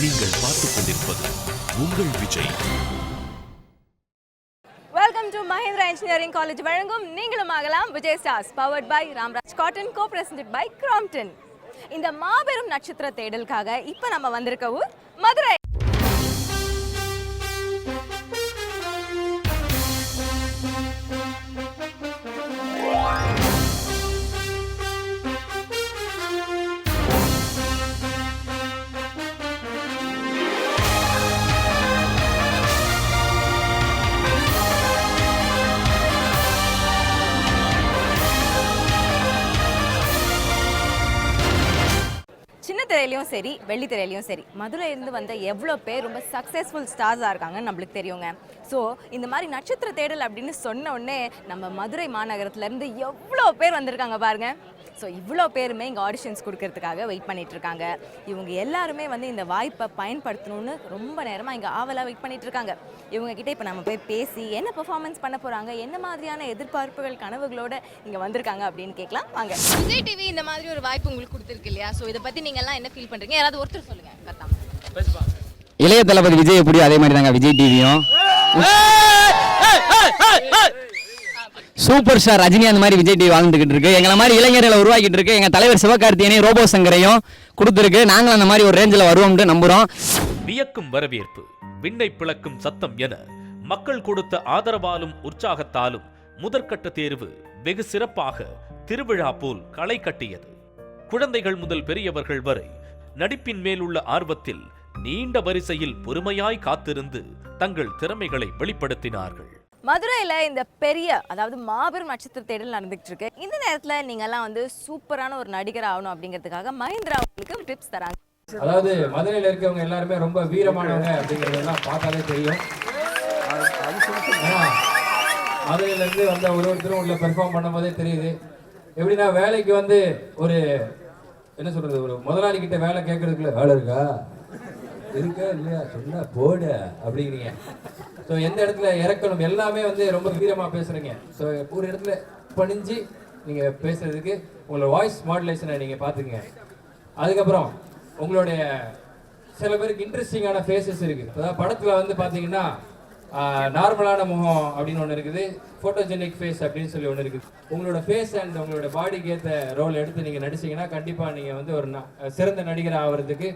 நீங்கள் பார்த்துக் கொண்டிருப்பது உங்கள் Vijay. Welcome to Mahindra engineering college வழங்கும் நீங்களும் ஆகலாம் Vijay stars, powered by Ramraj cotton, co presented by Crompton. இந்த மாபெரும் நட்சத்திர தேடலுக்காக இப்ப நம்ம வந்திருக்க ஊர் மதுரை. சின்ன திரையிலையும் சரி, வெள்ளி திரையிலையும் சரி, மதுரையிலேருந்து வந்த எவ்வளோ பேர் ரொம்ப சக்ஸஸ்ஃபுல் ஸ்டார்ஸாக இருக்காங்கன்னு நம்மளுக்கு தெரியுங்க. ஸோ இந்த மாதிரி நட்சத்திர தேடல் அப்படின்னு சொன்ன உடனே நம்ம மதுரை மாநகரத்துலேருந்து எவ்வளோ பேர் வந்திருக்காங்க பாருங்க. ஸோ இவ்வளோ பேருமே இங்கே ஆடிஷன்ஸ் கொடுக்கறதுக்காக வெயிட் பண்ணிகிட்ருக்காங்க. இவங்க எல்லாருமே வந்து இந்த வாய்ப்பை பயன்படுத்தணும்னு ரொம்ப நேரமாக இங்கே ஆவலாக வெயிட் பண்ணிகிட்ருக்காங்க. இவங்ககிட்ட இப்போ நம்ம போய் பேசி என்ன பெர்ஃபார்மன்ஸ் பண்ண போகிறாங்க, என்ன மாதிரியான எதிர்பார்ப்புகள் கனவுகளோட இங்கே வந்திருக்காங்க அப்படின்னு கேட்கலாம் வாங்க. விஜய் டிவி இந்த மாதிரி ஒரு வாய்ப்பு உங்களுக்கு கொடுத்துருக்கு இல்லையா? ஸோ இதை பற்றி நீங்கள் எல்லாம் என்ன ஃபீல் பண்ணுறீங்க? யாராவது ஒருத்தர் சொல்லுங்கள். கரெக்டாக இளைய தளபதி விஜய் எப்படி அதே மாதிரி தாங்க விஜய் டிவியும் சூப்பர் ஸ்டார் ரஜினி அந்த மாதிரி விஜய் டிவி வாழ்ந்துகிட்டு இருக்கு. எங்களை மாதிரி இளைஞர்களை உருவாக்கிட்டு இருக்கு. எங்க தலைவர் சிவகார்த்தியனையும் ரோபோ சங்கரையும் கொடுத்துருக்கு. நாங்களும் அந்த மாதிரி ஒரு ரேஞ்சில் வருவோம்னு நம்புறோம். வியக்கும் வரவேற்பு, விண்ணை பிளக்கும் சத்தம் என மக்கள் கொடுத்த ஆதரவாலும் உற்சாகத்தாலும் முதற்கட்ட தேர்வு வெகு சிறப்பாக திருவிழா போல் களை கட்டியது. குழந்தைகள் முதல் பெரியவர்கள் வரை நடிப்பின் மேல் உள்ள ஆர்வத்தில் நீண்ட வரிசையில் பொறுமையாய் காத்திருந்து தங்கள் திறமைகளை வெளிப்படுத்தினார்கள். மதுரையில் இந்த பெரிய, அதாவது மாபெரும் நட்சத்திர தேடல் நடந்துகிட்டு இருக்கு. இந்த நேரத்தில் நீங்கள்லாம் வந்து சூப்பரான ஒரு நடிகர் ஆகணும் அப்படிங்கிறதுக்காக மஹிந்திரா உங்களுக்கு டிப்ஸ் தராங்க. அதாவது மதுரையில் இருக்கவங்க எல்லாருமே ரொம்ப வீரமானவங்க அப்படிங்கிறதெல்லாம் பார்த்தாலே தெரியும். மதுரையிலேருந்து வந்த ஒருத்தரும் உள்ள பெர்ஃபார்ம் பண்ணும் போதே தெரியுது. எப்படின்னா வேலைக்கு வந்து ஒரு என்ன சொல்றது, ஒரு முதலாளி கிட்ட வேலை கேட்கறதுக்குள்ள வேலை இருக்கா இருக்கா இல்லையா சொன்னா போட அப்படிங்கிறீங்க. ஸோ எந்த இடத்துல இறக்கணும் எல்லாமே வந்து ரொம்ப வீரமாக பேசுறீங்க. ஸோ ஒரு இடத்துல பணிஞ்சு நீங்கள் பேசுறதுக்கு உங்களோட வாய்ஸ் மாடுலேஷனை நீங்கள் பார்த்துக்குங்க. அதுக்கப்புறம் உங்களுடைய சில பேருக்கு இன்ட்ரெஸ்டிங்கான ஃபேஸஸ் இருக்குது. அதாவது படத்தில் வந்து பார்த்தீங்கன்னா நார்மலான முகம் அப்படின்னு ஒன்று இருக்குது, ஃபோட்டோஜெனிக் ஃபேஸ் அப்படின்னு சொல்லி ஒன்று இருக்குது. உங்களோட ஃபேஸ் அண்ட் உங்களோட பாடிக்கு ஏற்ற ரோல் எடுத்து நீங்கள் நடிச்சிங்கன்னா கண்டிப்பாக நீங்கள் வந்து ஒரு சிறந்த நடிகர் ஆகிறதுக்கு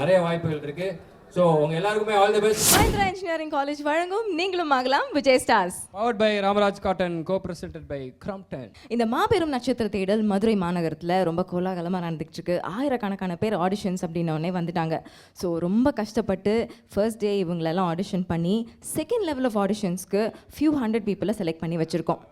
நிறைய வாய்ப்புகள் இருக்குது. ஸோ உங்க எல்லாருக்குமே all the best. Mahindra engineering college வழங்கும் நீங்களும் ஆகலாம் Vijay stars, powered by Ramraj cotton, co presented by Crompton. இந்த மாபெரும் நட்சத்திர தேடல் மதுரை மாநகரத்தில் ரொம்ப கோலாகலமாக நடந்துகிட்டு இருக்கு. ஆயிரக்கணக்கான பேர் ஆடிஷன்ஸ் அப்படின்னோடனே வந்துட்டாங்க. ஸோ ரொம்ப கஷ்டப்பட்டு ஃபர்ஸ்ட் டே இவங்களெல்லாம் ஆடிஷன் பண்ணி செகண்ட் லெவல் ஆஃப் ஆடிஷன்ஸ்க்கு ஃபியூ ஹண்ட்ரட் பீப்புளை செலக்ட் பண்ணி வச்சுருக்கோம்.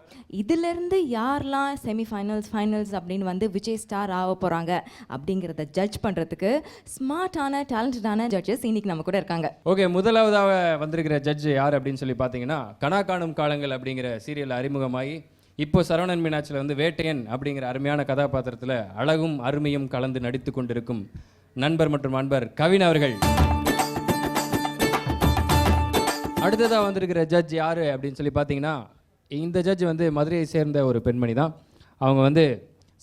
இதிலேருந்து யாரெல்லாம் செமிஃபைனல்ஸ், ஃபைனல்ஸ் அப்படின்னு வந்து விஜய் ஸ்டார் ஆக போகிறாங்க அப்படிங்கிறத ஜட்ஜ் பண்ணுறதுக்கு ஸ்மார்ட்டான டேலண்டடான ஜட்ஜஸ் இன்னைக்கு நம்ம கூட இருக்காங்க. ஓகே, முதலாவதாக வந்திருக்கிற ஜட்ஜ் யார் அப்படின்னு சொல்லி பார்த்தீங்கன்னா, கனா காணும் காலங்கள் அப்படிங்கிற சீரியல் அறிமுகமாகி இப்போ சரவணன் மீனாட்சியில் வந்து வேட்டையன் அப்படிங்கிற அருமையான கதாபாத்திரத்தில் அழகும் அருமையும் கலந்து நடித்து கொண்டிருக்கும் நண்பர் மற்றும் அன்பர் கவின் அவர்கள். அடுத்ததாக வந்திருக்கிற ஜட்ஜ் யார் அப்படின்னு சொல்லி பார்த்தீங்கன்னா, இந்த ஜட்ஜ் வந்து மதுரையை சேர்ந்த ஒரு பெண்மணி தான். அவங்க வந்து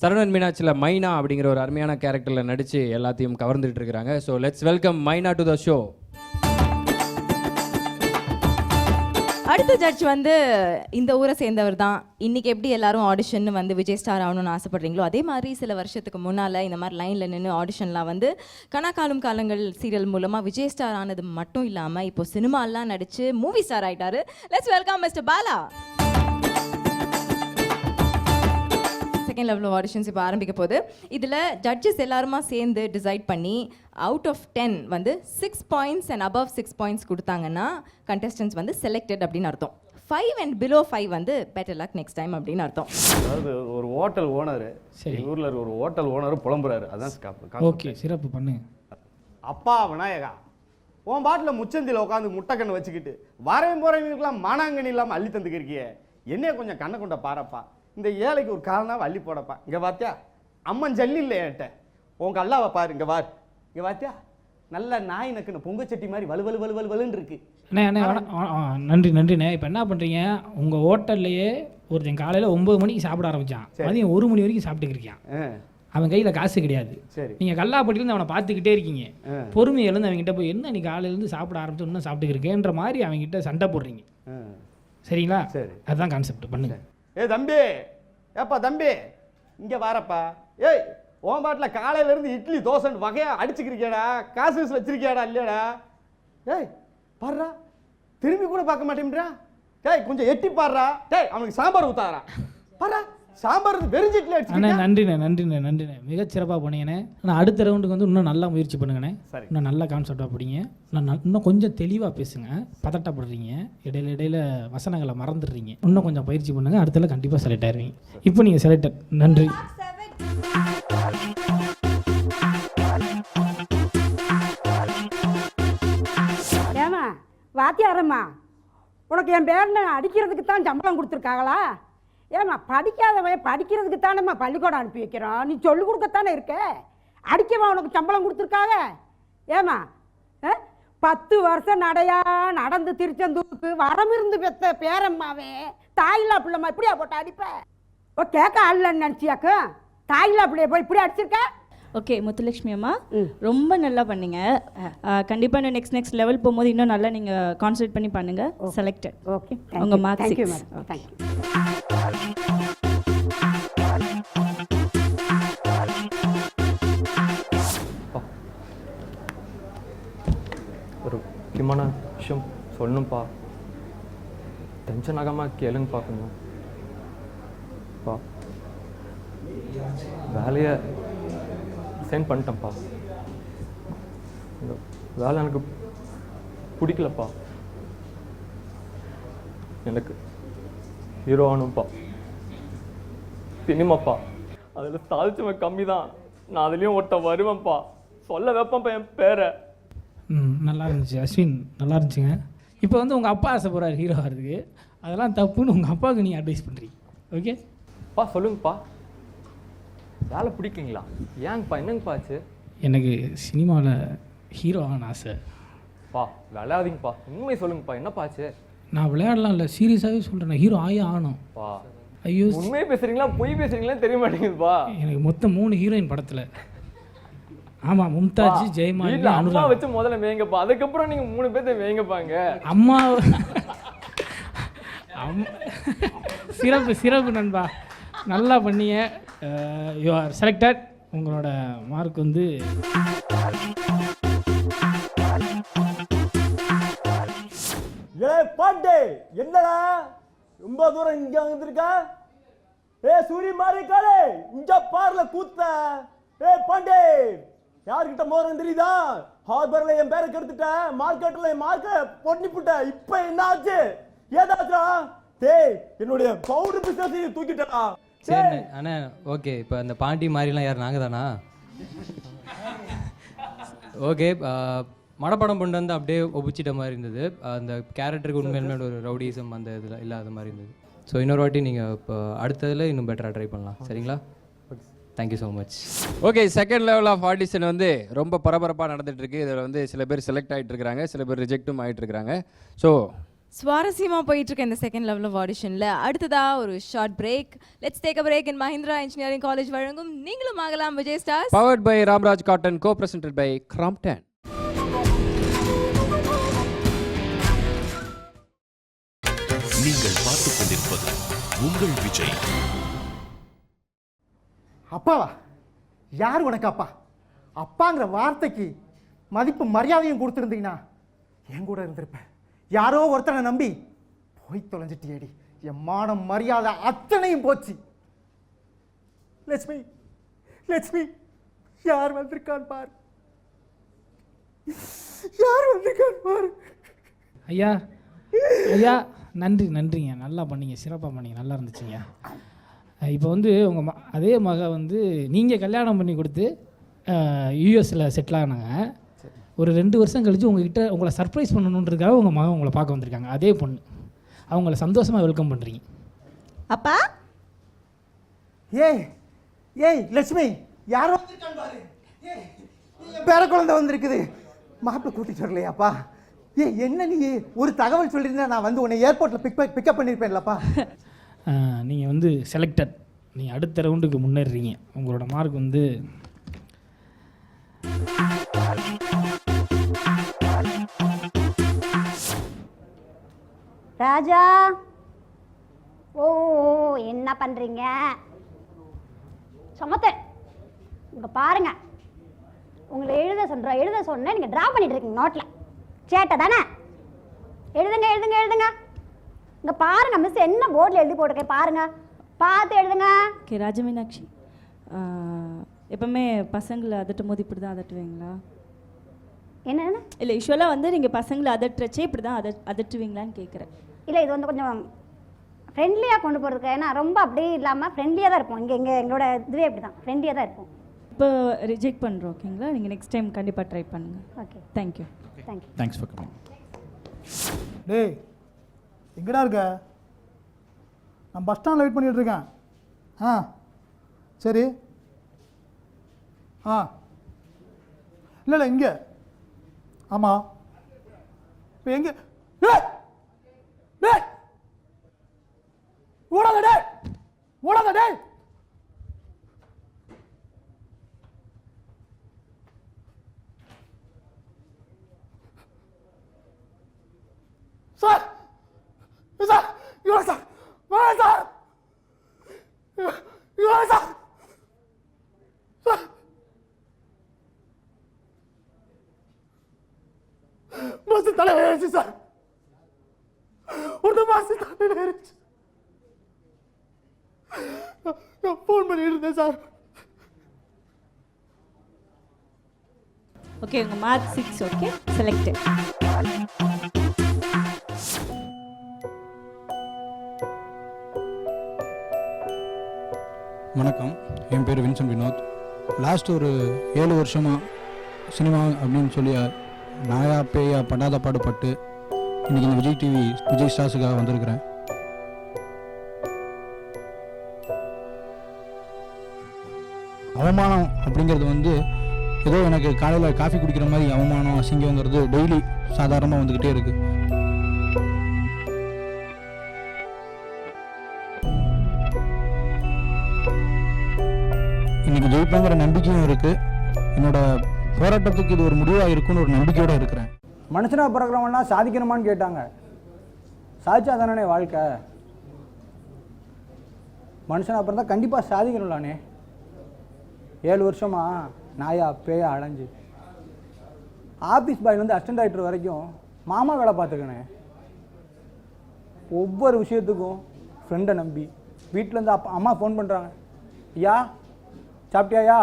சரவணன் மீனாட்சியில் மைனா அப்படிங்கிற ஒரு அருமையான கேரக்டரில் நடித்து எல்லாத்தையும் கவர்ந்துட்டு இருக்கிறாங்க. ஸோ லெட்ஸ் வெல்கம் மைனா டு த ஷோ. அடுத்த ஜட்ஜ் வந்து இந்த ஊரை சேர்ந்தவர் தான். இன்றைக்கி எப்படி எல்லாரும் ஆடிஷன் வந்து விஜய் ஸ்டார் ஆகணும்னு ஆசைப்படுறீங்களோ அதே மாதிரி சில வருஷத்துக்கு முன்னால் இந்த மாதிரி லைனில் நின்று ஆடிஷன்லாம் வந்து கனாக்காலும் காலங்கள் சீரியல் மூலமாக விஜய் ஸ்டார் ஆனது மட்டும் இல்லாமல் இப்போ சினிமாலாம் நடித்து மூவி ஸ்டார் ஆகிட்டாரு. Let's welcome mister Bala. Second level of auditions இப்போ ஆரம்பிக்க போகுது. இதில் ஜட்ஜஸ் எல்லாருமா சேர்ந்து டிசைட் பண்ணி அவுட் ஆஃப் 10 வந்து 6 பாயிண்ட்ஸ் அண்ட் அபவ் 6 பாயிண்ட்ஸ் கொடுத்தாங்கன்னா கண்டெஸ்டன்ஸ் வந்து செலக்டட் அப்படின்னு அர்த்தம். 5 and below 5 வந்து பெட்டர் லக் நெக்ஸ்ட் டைம் அப்படின்னு அர்த்தம். அதாவது ஒரு ஹோட்டல் ஓனர், சரி ஊரில் ஒரு ஹோட்டல் ஓனர் புலம்புறாரு. அதான் ஓகே, சிறப்பு பண்ணுங்க. அப்பா விநாயகா, உன் பாட்டில் முச்சந்தியில் உட்காந்து முட்டைக்கண்ணு வச்சுக்கிட்டு வரேன் போகிறவங்களுக்குலாம் மானாங்கண்ணி இல்லாமல் அள்ளி தந்துக்கிருக்கிய, என்னைய கொஞ்சம் கண்ணை கொண்ட பாரப்பா, இந்த ஏழைக்கு ஒரு காலனாவை அள்ளி போடப்பா. இங்கே பார்த்தியா அம்மன் ஜல்லி இல்லை என்கிட்ட, உன் கல்லாவை பாரு, இங்கே பாரு, இங்கே பார்த்தியா நல்ல நாய் நக்குன்னு பொங்கச்சட்டி மாதிரி வலுவலுன்னு இருக்கு. அண்ணே நன்றிண்ணே. இப்போ என்ன பண்ணுறீங்க, உங்கள் ஹோட்டல்லையே ஒருத்தன் காலையில் 9 மணிக்கு சாப்பிட ஆரம்பித்தான், மதியம் 1 மணி வரைக்கும் சாப்பிட்டுக்கிருக்கான். அவன் கையில் காசு கிடையாது. சரி. நீங்கள் கல்லாப்பட்டியிலேருந்து அவனை பார்த்துக்கிட்டே இருக்கீங்க. பொறுமை எழுந்து அவங்ககிட்ட போய் என்ன நீ காலையிலேருந்து சாப்பிட ஆரம்பிச்சு இன்னும் சாப்பிட்டு இருக்கேன்ற மாதிரி அவங்ககிட்ட சண்டை போடுறீங்க. சரிங்களா? சரி. அதுதான் கான்செப்ட். பண்ணுங்க. தம்பி, ஏப்பா தம்பி, இங்கே வாரப்பா. ஏய், உன் பாட்டில் காலையிலேருந்து இட்லி தோசைன்னு வகையாக அடிச்சுக்கிறியாடா? காசு வச்சிருக்கியாடா இல்லையாடா? ஏய் பாடுறா, திரும்பி கூட பார்க்க மாட்டேன்றா. டேய் கொஞ்சம் எட்டி பாடுறா. டேய் அவனுக்கு சாம்பார் ஊத்தாரா பாடுறா. சாம்பார் வெறும் இட்லி அண்ணே அடிச்சு. நன்றிண்ணே மிகச்சிறப்பாக பண்ணிங்கண்ணே. ஆனால் அடுத்த ரவுண்டுக்கு வந்து இன்னும் நல்லா முயற்சி பண்ணுங்கண்ணே. சரி. இன்னும் நல்ல கான்செப்டாக படிங்க. இன்னும் கொஞ்சம் தெளிவாக பேசுங்க. பதட்டப்படுறீங்க, இடையில வசனங்களை மறந்துடுறீங்க. இன்னும் கொஞ்சம் பயிற்சி பண்ணுங்கள், அடுத்தல கண்டிப்பாக செலக்ட் ஆயிருவீங்க. இப்போ நீங்கள் செலக்டட். நன்றி. ஏமா வாத்தியாரம்மா, உனக்கு என் பேரனை அடிக்கிறதுக்கு தான் சம்பளம் கொடுத்துருக்காங்களா? ஏம்மா படிக்காதவன் படிக்கிறதுக்கு தானேம்மா பள்ளிக்கூடம் அனுப்பி வைக்கிறோம். நீ சொல்லிக் கொடுக்கத்தானே இருக்க. அடிக்கவா உனக்கு சம்பளம் கொடுத்துருக்காங்க? ஏம்மா 10 வருஷம் நடையா நடந்து திருச்செந்தூருக்கு வரமிருந்து பெற்ற பேரம்மாவே தாயில்லா பிள்ளைம்மா இப்படியா போட்டு அடிப்ப? ஓ கேட்க ஆள்லன்னு நினச்சியாக்கு தாயில்லா பிள்ளைய போய் இப்படி அடிச்சிருக்க? ஓகே முத்துலட்சுமி அம்மா, ரொம்ப நல்லா பண்ணீங்க. கண்டிப்பாக நான் நெக்ஸ்ட் லெவல் போகும்போது இன்னும் நல்லா நீங்கள் கான்சன்ட்ரேட் பண்ணி பண்ணுங்க. செலக்டட். ஓகே, உங்கள் மார்க்ஸ். Thank you madam. தேங்க்யூ. ஒரு முக்கியமான விஷயம் சொல்லணும்ப்பா. டென்ஷன் ஆகாமல் கேளுங்கப்பா கொஞ்சம். பா வேலையை ரிசைன் பண்ணிட்டேன்ப்பா. இந்த வேலை எனக்கு பிடிக்கலப்பா. எனக்கு ஹீரோ ஆகணும்ப்பா. சினிமாப்பா அதில் சாதிச்சவன் கம்மி தான். நான் அதுலேயும் ஒருத்த வருவேன்ப்பா. சொல்ல வைப்பேன்ப்பா என் பேரை. நல்லா இருந்துச்சு அஸ்வின், நல்லா இருந்துச்சுங்க. இப்போ வந்து உங்கள் அப்பா ஆசைப்படுறாரு ஹீரோ ஆகிறதுக்கு. அதெல்லாம் தப்புன்னு உங்கள் அப்பாவுக்கு நீங்கள் அட்வைஸ் பண்ணுறீங்க. ஓகே பா சொல்லுங்கப்பா, வேலை பிடிக்குங்களா? ஏங்கப்பா என்னங்கப்பா ஆச்சு? எனக்கு சினிமாவில் ஹீரோ ஆகணும் ஆசை. பா விளையாதிங்கப்பா, உண்மை சொல்லுங்கப்பா, என்னப்பா ஆச்சு? நான் விளையாடலாம் இல்லை, சீரியஸாகவே சொல்கிறேன். நான் ஹீரோ ஆகணும். பா ஐயோ, உண்மையை பேசுறீங்களா பொய் பேசுறீங்களா தெரிய மாட்டேங்குதுப்பா. எனக்கு மொத்தம் 3 ஹீரோயின் படத்தில். ஆமாம், மும்தாஜ், ஜெயமாலினி, அம்மா அனுராதா வச்சு முதல்ல வேங்கப்பா, அதுக்கப்புறம் நீங்க 3 பேர்த்த வேங்கப்பாங்க. அம்மா சிறப்பு நண்பா, நல்லா பண்ணீங்க. You are selected. உங்களோட மார்க் வந்து பாண்டே என்னடா ரொம்ப தூரம் இங்க வந்திருக்க? சூரிய மாறி காலே இங்க பார்ல கூத்த. பாண்டே யார்கிட்ட மோரம் தெரியுதா? ஹார்பர்ல என் பேரை கெடுத்துட்ட, மார்க்கெட்ல என் மார்க்க பொண்ணிப்புட்ட. இப்ப என்ன ஆச்சு? ஏதாச்சுடா? டேய் என்னுடைய பவுடர் பிசினஸ் தூக்கிட்டா. சரி அண்ணா, ஓகே. இப்போ அந்த பாண்டி மாதிரிலாம் யார் நாங்கள் தானா? ஓகே, மடப்படம் கொண்டு வந்து அப்படியே ஒப்பிச்சிட்ட மாதிரி இருந்தது. அந்த கேரக்டருக்கு உண்மையிலுமே ஒரு ரவுடிசம் அந்த இதில் இல்லாத மாதிரி இருந்தது. ஸோ இன்னொரு வாட்டி நீங்கள் இப்போ அடுத்ததில் இன்னும் பெட்டராக ட்ரை பண்ணலாம். சரிங்களா? Thank you so much. Okay, second level of audition வந்து ரொம்ப பரபரப்பாக நடந்துட்டு இருக்கு. இதில் வந்து சில பேர் செலக்ட் ஆகிட்டு இருக்காங்க, சில பேர் ரிஜெக்டும் ஆகிட்டு இருக்காங்க. ஸோ சுவாரஸ்யமாக போயிட்டு இருக்க இந்த செகண்ட் லெவல் ஆஃப் ஆடிஷனில் அடுத்ததா ஒரு short break. Let's take a break in Mahindra engineering college வழங்கும் நீங்களும் ஆகலாம் Vijay stars, powered by Ramraj cotton, co presented by Crompton. நீங்கள் பார்த்துக் கொண்டிருப்பது உங்கள் விஜய். அப்பாவா? யார் உனக்கு அப்பா? அப்பாங்கிற வார்த்தைக்கு மதிப்பு மரியாதையும் கொடுத்துருந்தீங்கன்னா என் கூட இருந்திருப்பேன். யாரோ ஒருத்தனை நம்பி போய் தொலைஞ்சிட்டியேடி. என் மானம் மரியாதை அத்தனையும் போச்சு. லட்சுமி யார் வந்திருக்கான் பார், யார் வந்திருக்கான் பார். ஐயா நன்றிங்க, நல்லா பண்ணீங்க, சிறப்பாக பண்ணீங்க, நல்லா இருந்துச்சுங்க. இப்போ வந்து உங்கள் அதே மக வந்து நீங்கள் கல்யாணம் பண்ணி கொடுத்து யூஎஸில் செட்டில் ஆனாங்க. ஒரு 2 வருஷம் கழித்து உங்ககிட்ட உங்களை சர்ப்ரைஸ் பண்ணணுன்றதுக்காக உங்கள் மகன் உங்களை பார்க்க வந்திருக்காங்க. அதே பொண்ணு, அவங்கள சந்தோஷமாக வெல்கம் பண்ணுறீங்க. அப்பா ஏய் லட்சுமி, யார் வந்திருக்கான் பாரு. பேர குழந்தை வந்திருக்குது. மாப்பிள்ளை கூட்டிட்டு வரலையாப்பா? என்ன நீ ஒரு தகவல் சொல்லியிருந்தா நான் வந்து உன்னை ஏர்போர்ட்டில் பிக்கப் பண்ணியிருப்பேன்லப்பா. நீங்கள் வந்து செலக்டட். நீங்கள் அடுத்த ரவுண்டுக்கு முன்னேறீங்க. உங்களோட மார்க் வந்து ராஜா. ஓ என்ன பண்ணுறீங்க? சமத்த இங்கே பாருங்க, உங்களை எழுத சொன்னேன், நீங்கள் ட்ரா பண்ணிட்டு இருக்கீங்க நோட்டில். சேட்டை தானே? எழுதுங்க எழுதுங்க எழுதுங்க. இங்கே பாருங்க மிஸ் என்ன போர்டில் எழுதி போட்டிருக்கேன் பாருங்க, பார்த்து எழுதுங்க. ஓகே ராஜமீனாட்சி, எப்பவுமே பசங்களை அதட்டும் போது இப்படி தான் அதட்டுவீங்களா? என்ன இல்லை யூஸ்வலாக வந்து நீங்கள் பசங்களை அதட்டுறச்சே இப்படி தான் அதட்டுவீங்களான்னு கேட்குறேன். இல்லை இது வந்து கொஞ்சம் ஃப்ரெண்ட்லியாக கொண்டு போகிறதுக்கு, ஏன்னா ரொம்ப அப்படியே இல்லாமல் ஃப்ரெண்ட்லியாக தான் இருப்போம். எங்களோட இதுவே அப்படி தான் ஃப்ரெண்ட்லியாக தான் இருப்போம். இப்போ ரிஜெக்ட் பண்ணுறோம் ஓகேங்களா? நீங்கள் நெக்ஸ்ட் டைம் கண்டிப்பாக ட்ரை பண்ணுங்கள். Okay thank you. Thanks for coming. டேய் எங்கடா இருக்க? நான் பஸ் ஸ்டாண்டில் வெயிட் பண்ணிகிட்டு இருக்கேன். ஆ சரி. ஆ இல்லை இங்கே. ஆமாம். இப்போ எங்கே? ஓடாத டே, ஓடாத டே. சார் சார் இவன் சார் வேணாம் சார், இவன் சார் சார் பஸ் தலைவர் ஏறிச்சு சார், ஒரு பஸ் தலைவர் ஏறிச்சு. நான் ஃபோன் பண்ணிட்டு இருந்தேன் சார். ஓகே உங்கள் மார்க் 6. Okay selected. வணக்கம், என் பேர் வின்சென்ட் வினோத். லாஸ்ட் ஒரு 7 வருஷமாக சினிமா அப்படின்னு சொல்லி நாயா பேயா படாத பாடுபட்டு இன்றைக்கி இந்த விஜய் டிவி விஜய் ஸ்டார்ஸுக்காக வந்திருக்கிறேன். அவமானம் அப்படிங்கிறது வந்து ஏதோ எனக்கு காலையில் காஃபி குடிக்கிற மாதிரி அவமானம் அசிங்கங்கிறது டெய்லி சாதாரணமாக வந்துக்கிட்டே இருக்குது. இன்றைக்கி ஜெயிப்பேங்கிற நம்பிக்கையும் இருக்குது. என்னோட போராட்டத்துக்கு இது ஒரு முடிவாக இருக்குன்னு ஒரு நம்பிக்கையோடு இருக்கிறேன். மனுஷனாக பிறக்கிறவனா சாதிக்கணுமான்னு கேட்டாங்க. சாதிச்சா தானே வாழ்க்கை. மனுஷனாக பிறந்தா கண்டிப்பாக சாதிக்கணும்லானே. 7 வருஷமா நாயா பேயா அலைஞ்சு ஆஃபீஸ் பாய்லேருந்து அசிஸ்டன்ட் டைரக்டர் வரைக்கும் மாமா வேலை பார்த்துருக்கேனே. ஒவ்வொரு விஷயத்துக்கும் ஃப்ரெண்டை நம்பி வீட்டிலேருந்து அம்மா ஃபோன் பண்ணுறாங்க, ஐயா சாப்பிட்டியாயா,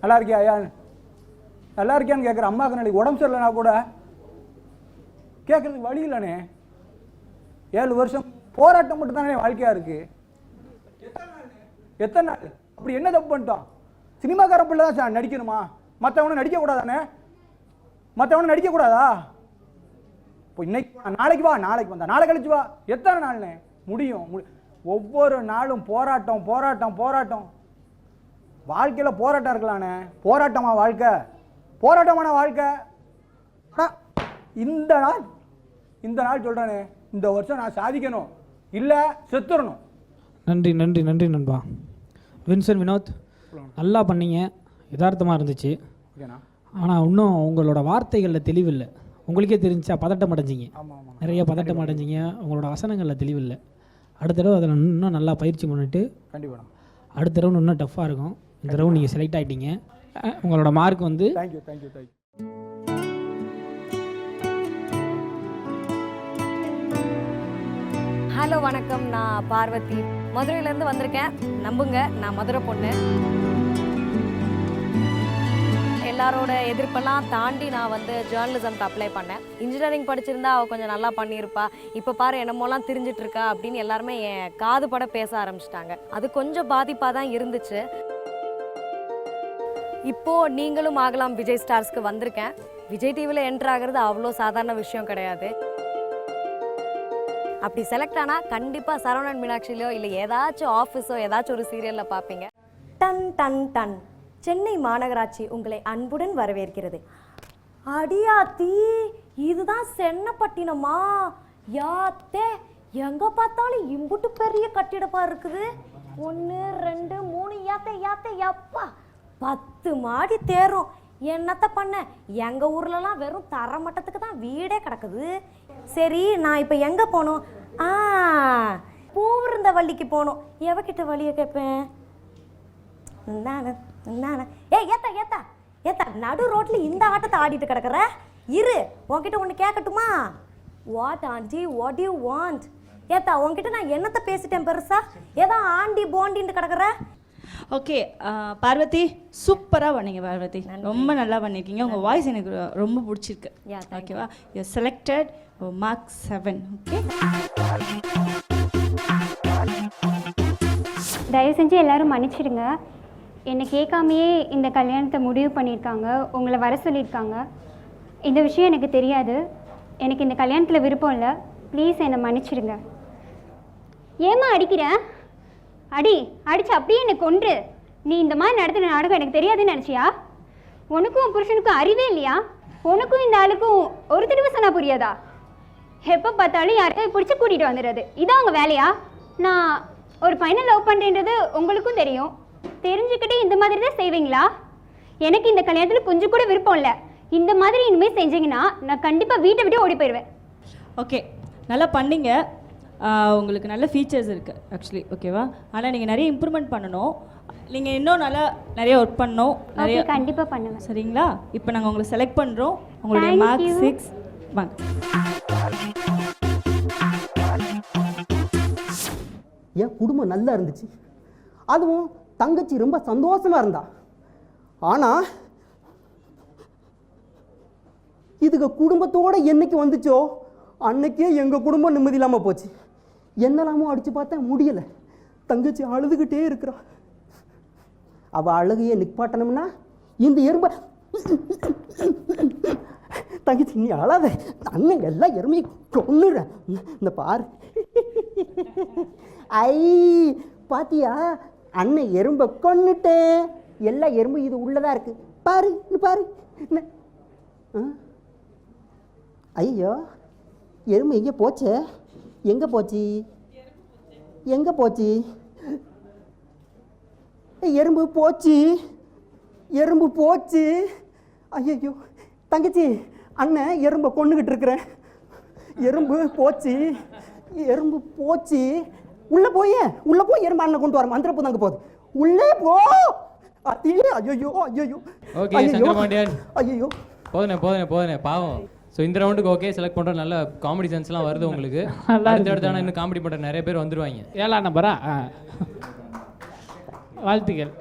நல்லா இருக்கியா ஐயா, நல்லா இருக்கியான்னு கேட்குற அம்மாவுக்கு நாளைக்கு உடம்பு சரியில்லைனா கூட கேட்குறதுக்கு வழி இல்லைண்ணே. 7 வருஷம் போராட்டம் மட்டும் தானே வாழ்க்கையாக இருக்குது. எத்தனை நாள் அப்படி என்ன தப்பு பண்ணிட்டோம்? சினிமாக்கார பிள்ளை தான் சார் நடிக்கணுமா? மற்றவனும் நடிக்கக்கூடாதானே? மற்றவனும் நடிக்கக்கூடாதா? இப்போ இன்னைக்கு நாளைக்கு வா, நாளைக்கு வந்தா நாளை கழிச்சு வா, எத்தனை நாள்னே முடியும்? ஒவ்வொரு நாளும் போராட்டம் போராட்டம் போராட்டம். வாழ்க்கையில் போராட்டம் இருக்கலானே. போராட்டமா வாழ்க்கை? போராட்டமான வாழ்க்கை. இந்த நாள் சொல்கிறேனே, இந்த வருஷம் நான் சாதிக்கணும், இல்லை செத்துடணும். நன்றி நன்றி நன்றி நண்பா. வின்சென்ட் வினோத் நல்லா பண்ணீங்க, யதார்த்தமாக இருந்துச்சு. ஆனால் இன்னும் உங்களோட வார்த்தைகளில் தெளிவில்லை. உங்களுக்கே தெரிஞ்சா பதட்டம் அடைஞ்சிங்க, நிறைய பதட்டம் அடைஞ்சிங்க. உங்களோட வசனங்களில் தெளிவில்லை. அடுத்த தடவை அதில் இன்னும் நல்லா பயிற்சி பண்ணிட்டு கண்டிப்பாக அடுத்த ரவுண்ட் இன்னும் டஃப்பாக இருக்கும். இந்த ரவுண்ட் நீங்கள் செலக்ட் ஆகிட்டீங்க. உங்களோட மார்க் வந்து தேங்க்யூ தேங்க்யூ தேங்க்யூ. ஹலோ வணக்கம், நான் பார்வதி, மதுரையிலேருந்து வந்திருக்கேன். நம்புங்க, நான் மதுரை பொண்ணு. எல்லாரோட எதிர்ப்பெல்லாம் தாண்டி நான் வந்து ஜேர்னலிசம்க்கு அப்ளை பண்ணேன். இன்ஜினியரிங் படிச்சிருந்தா அவள் கொஞ்சம் நல்லா பண்ணியிருப்பா, இப்போ பாரு என்னமோலாம் தெரிஞ்சிட்டு இருக்கா அப்படின்னு எல்லாருமே என் காது பட பேச ஆரம்பிச்சிட்டாங்க. அது கொஞ்சம் பாதிப்பாக தான் இருந்துச்சு. இப்போது நீங்களும் ஆகலாம் விஜய் ஸ்டார்ஸ்க்கு வந்திருக்கேன். விஜய் டிவியில் என்ட்ரு ஆகிறது அவ்வளோ சாதாரண விஷயம் கிடையாது. அப்படி செலக்ட் ஆனால் கண்டிப்பாக சரவணன் மீனாட்சியிலையோ இல்லை ஏதாச்சும் ஆஃபீஸோ ஏதாச்சும் ஒரு சீரியலில் பார்ப்பீங்க. டன் டன் டன், சென்னை மாநகராட்சி உங்களை அன்புடன் வரவேற்கிறது. அடியாத்தி, இதுதான் சென்னப்பட்டினமா? யாத்தே, எங்கே பார்த்தாலும் இம்புட்டு பெரிய கட்டிடப்பா இருக்குது. 1 2 3 யாத்த எப்பா 10 மாடி தேரும். என்னத்த பண்ண, எங்கள் ஊர்லலாம் வெறும் தரமட்டத்துக்கு தான் வீடே கிடக்குது. சரி, நான் இப்போ எங்கே போகணும்? பூவிருந்த வள்ளிக்கு போகணும். எவகிட்ட வழியை கேட்பேன்? ஏத்தா நடு ரோட்டில் இந்த ஆட்டத்தை ஆடிட்டு கிடக்குற. இரு, உன்கிட்ட ஒன்று கேட்கட்டுமா? What aunty, what you want? ஏத்தா, உன்கிட்ட நான் என்னத்தை பேசிட்டேன் பெருசா? ஏதோ ஆண்டி போண்டின்னு கிடக்குற. ஓகே பார்வதி, சூப்பராக பண்ணீங்க பார்வதி, ரொம்ப நல்லா பண்ணியிருக்கீங்க. உங்கள் வாய்ஸ் எனக்கு ரொம்ப பிடிச்சிருக்கு. ஓகேவா, யூ செலக்டட் மார்க் 7. ஓகே, தயவு செஞ்சு எல்லாரும் மன்னிச்சிடுங்க. என்னை கேட்காமையே இந்த கல்யாணத்தை முடிவு பண்ணியிருக்காங்க, உங்களை வர சொல்லியிருக்காங்க. இந்த விஷயம் எனக்கு தெரியாது. எனக்கு இந்த கல்யாணத்தில் விருப்பம் இல்லை. ப்ளீஸ் என்னை மன்னிச்சிடுங்க. ஏம்மா அடிக்கிற? அடிச்சு அப்படியே என்னை கொன்று. நீ இந்த மாதிரி நடத்துகிற நாடகம் எனக்கு தெரியாதுன்னு நினச்சியா? உனக்கும் உன் புருஷனுக்கும் அறிவே இல்லையா? உனக்கும் இந்த ஆளுக்கும் ஒரு தடவை சொன்னால் புரியாதா? எப்போ பார்த்தாலும் யாரையும் பிடிச்சி கூட்டிகிட்டு வந்துடுறது, இதான் உங்கள் வேலையா? நான் ஒரு பையனை லவ் பண்ணுறேன்றது உங்களுக்கும் தெரியும். தெரிஞ்சுக்கிட்டே இந்த மாதிரி தான் செய்வீங்களா? எனக்கு இந்த கல்யாணத்தில் கொஞ்சம் கூட விருப்பம் இல்லை. இந்த மாதிரி இனிமேல் செஞ்சீங்கன்னா நான் கண்டிப்பாக வீட்டை விட்டு ஓடி போயிடுவேன். ஓகே, நல்லா பண்ணீங்க. உங்களுக்கு நல்ல ஃபீச்சர்ஸ் இருக்குது ஆக்சுவலி, ஓகேவா? ஆனால் நீங்கள் நிறைய இம்ப்ரூவ்மெண்ட் பண்ணணும். நீங்கள் இன்னும் நிறைய ஒர்க் பண்ணணும். நிறைய கண்டிப்பாக பண்ணுவேன். சரிங்களா? இப்போ நாங்கள் உங்களை செலக்ட் பண்ணுறோம். உங்களுடைய மார்க் 6 வாங்க. என் குடும்பம் நல்லா இருந்துச்சு, அதுவும் தங்கச்சி ரொம்ப சந்தோஷமா இருந்தா. ஆனால் இதுக்கு குடும்பத்தோட என்னைக்கு வந்துச்சோ அன்னைக்கே எங்கள் குடும்பம் நிம்மதி இல்லாமல் போச்சு. என்னெல்லாமோ அடித்து பார்த்தேன், முடியலை. தங்கச்சி அழுதுகிட்டே இருக்கிறா. அவள் அழுகையை நிப்பாட்டணும்னா இந்த எறும்பை தங்கச்சி நீ அழாத, அண்ணன் எல்லா எறும்பையும் கொன்னுறேன். இந்த பாரு, ஐ பாத்தியா, அண்ணன் எறும்பை கொன்னுட்டேன். எல்லா எறும்பும் இது உள்ளதா இருக்கு. பாரு பாரு. ஐயோ, எறும்பு எங்கே போச்சு? எங்கே போச்சு? எங்கே போச்சு? எறும்பு போச்சு, எறும்பு போச்சு. ஐயோ தங்கச்சி, அண்ணன் எறும்பை கொண்டுகிட்டு இருக்கிறேன். எறும்பு போச்சு, எறும்பு போச்சு. உள்ளே போய் எறும்பு அண்ணன் கொண்டு வர மந்திரப்பூ தாங்க போகுது. உள்ளே போ. ஐயோ ஐயோ. ஓகே சங்கரபாண்டியன், ஐயோ போதுனே பாவம். ஸோ இந்த ரவுண்டுக்கு ஓகே செலக்ட் பண்ணுற நல்ல காமெடி சென்ஸ்லாம் வருது உங்களுக்கு. அடுத்தடுத்தான இன்னும் காமெடி பண்ணுற நிறைய பேர் வந்துருவாங்க. 7ஆம் நம்பரா? வாழ்த்துக்கள்.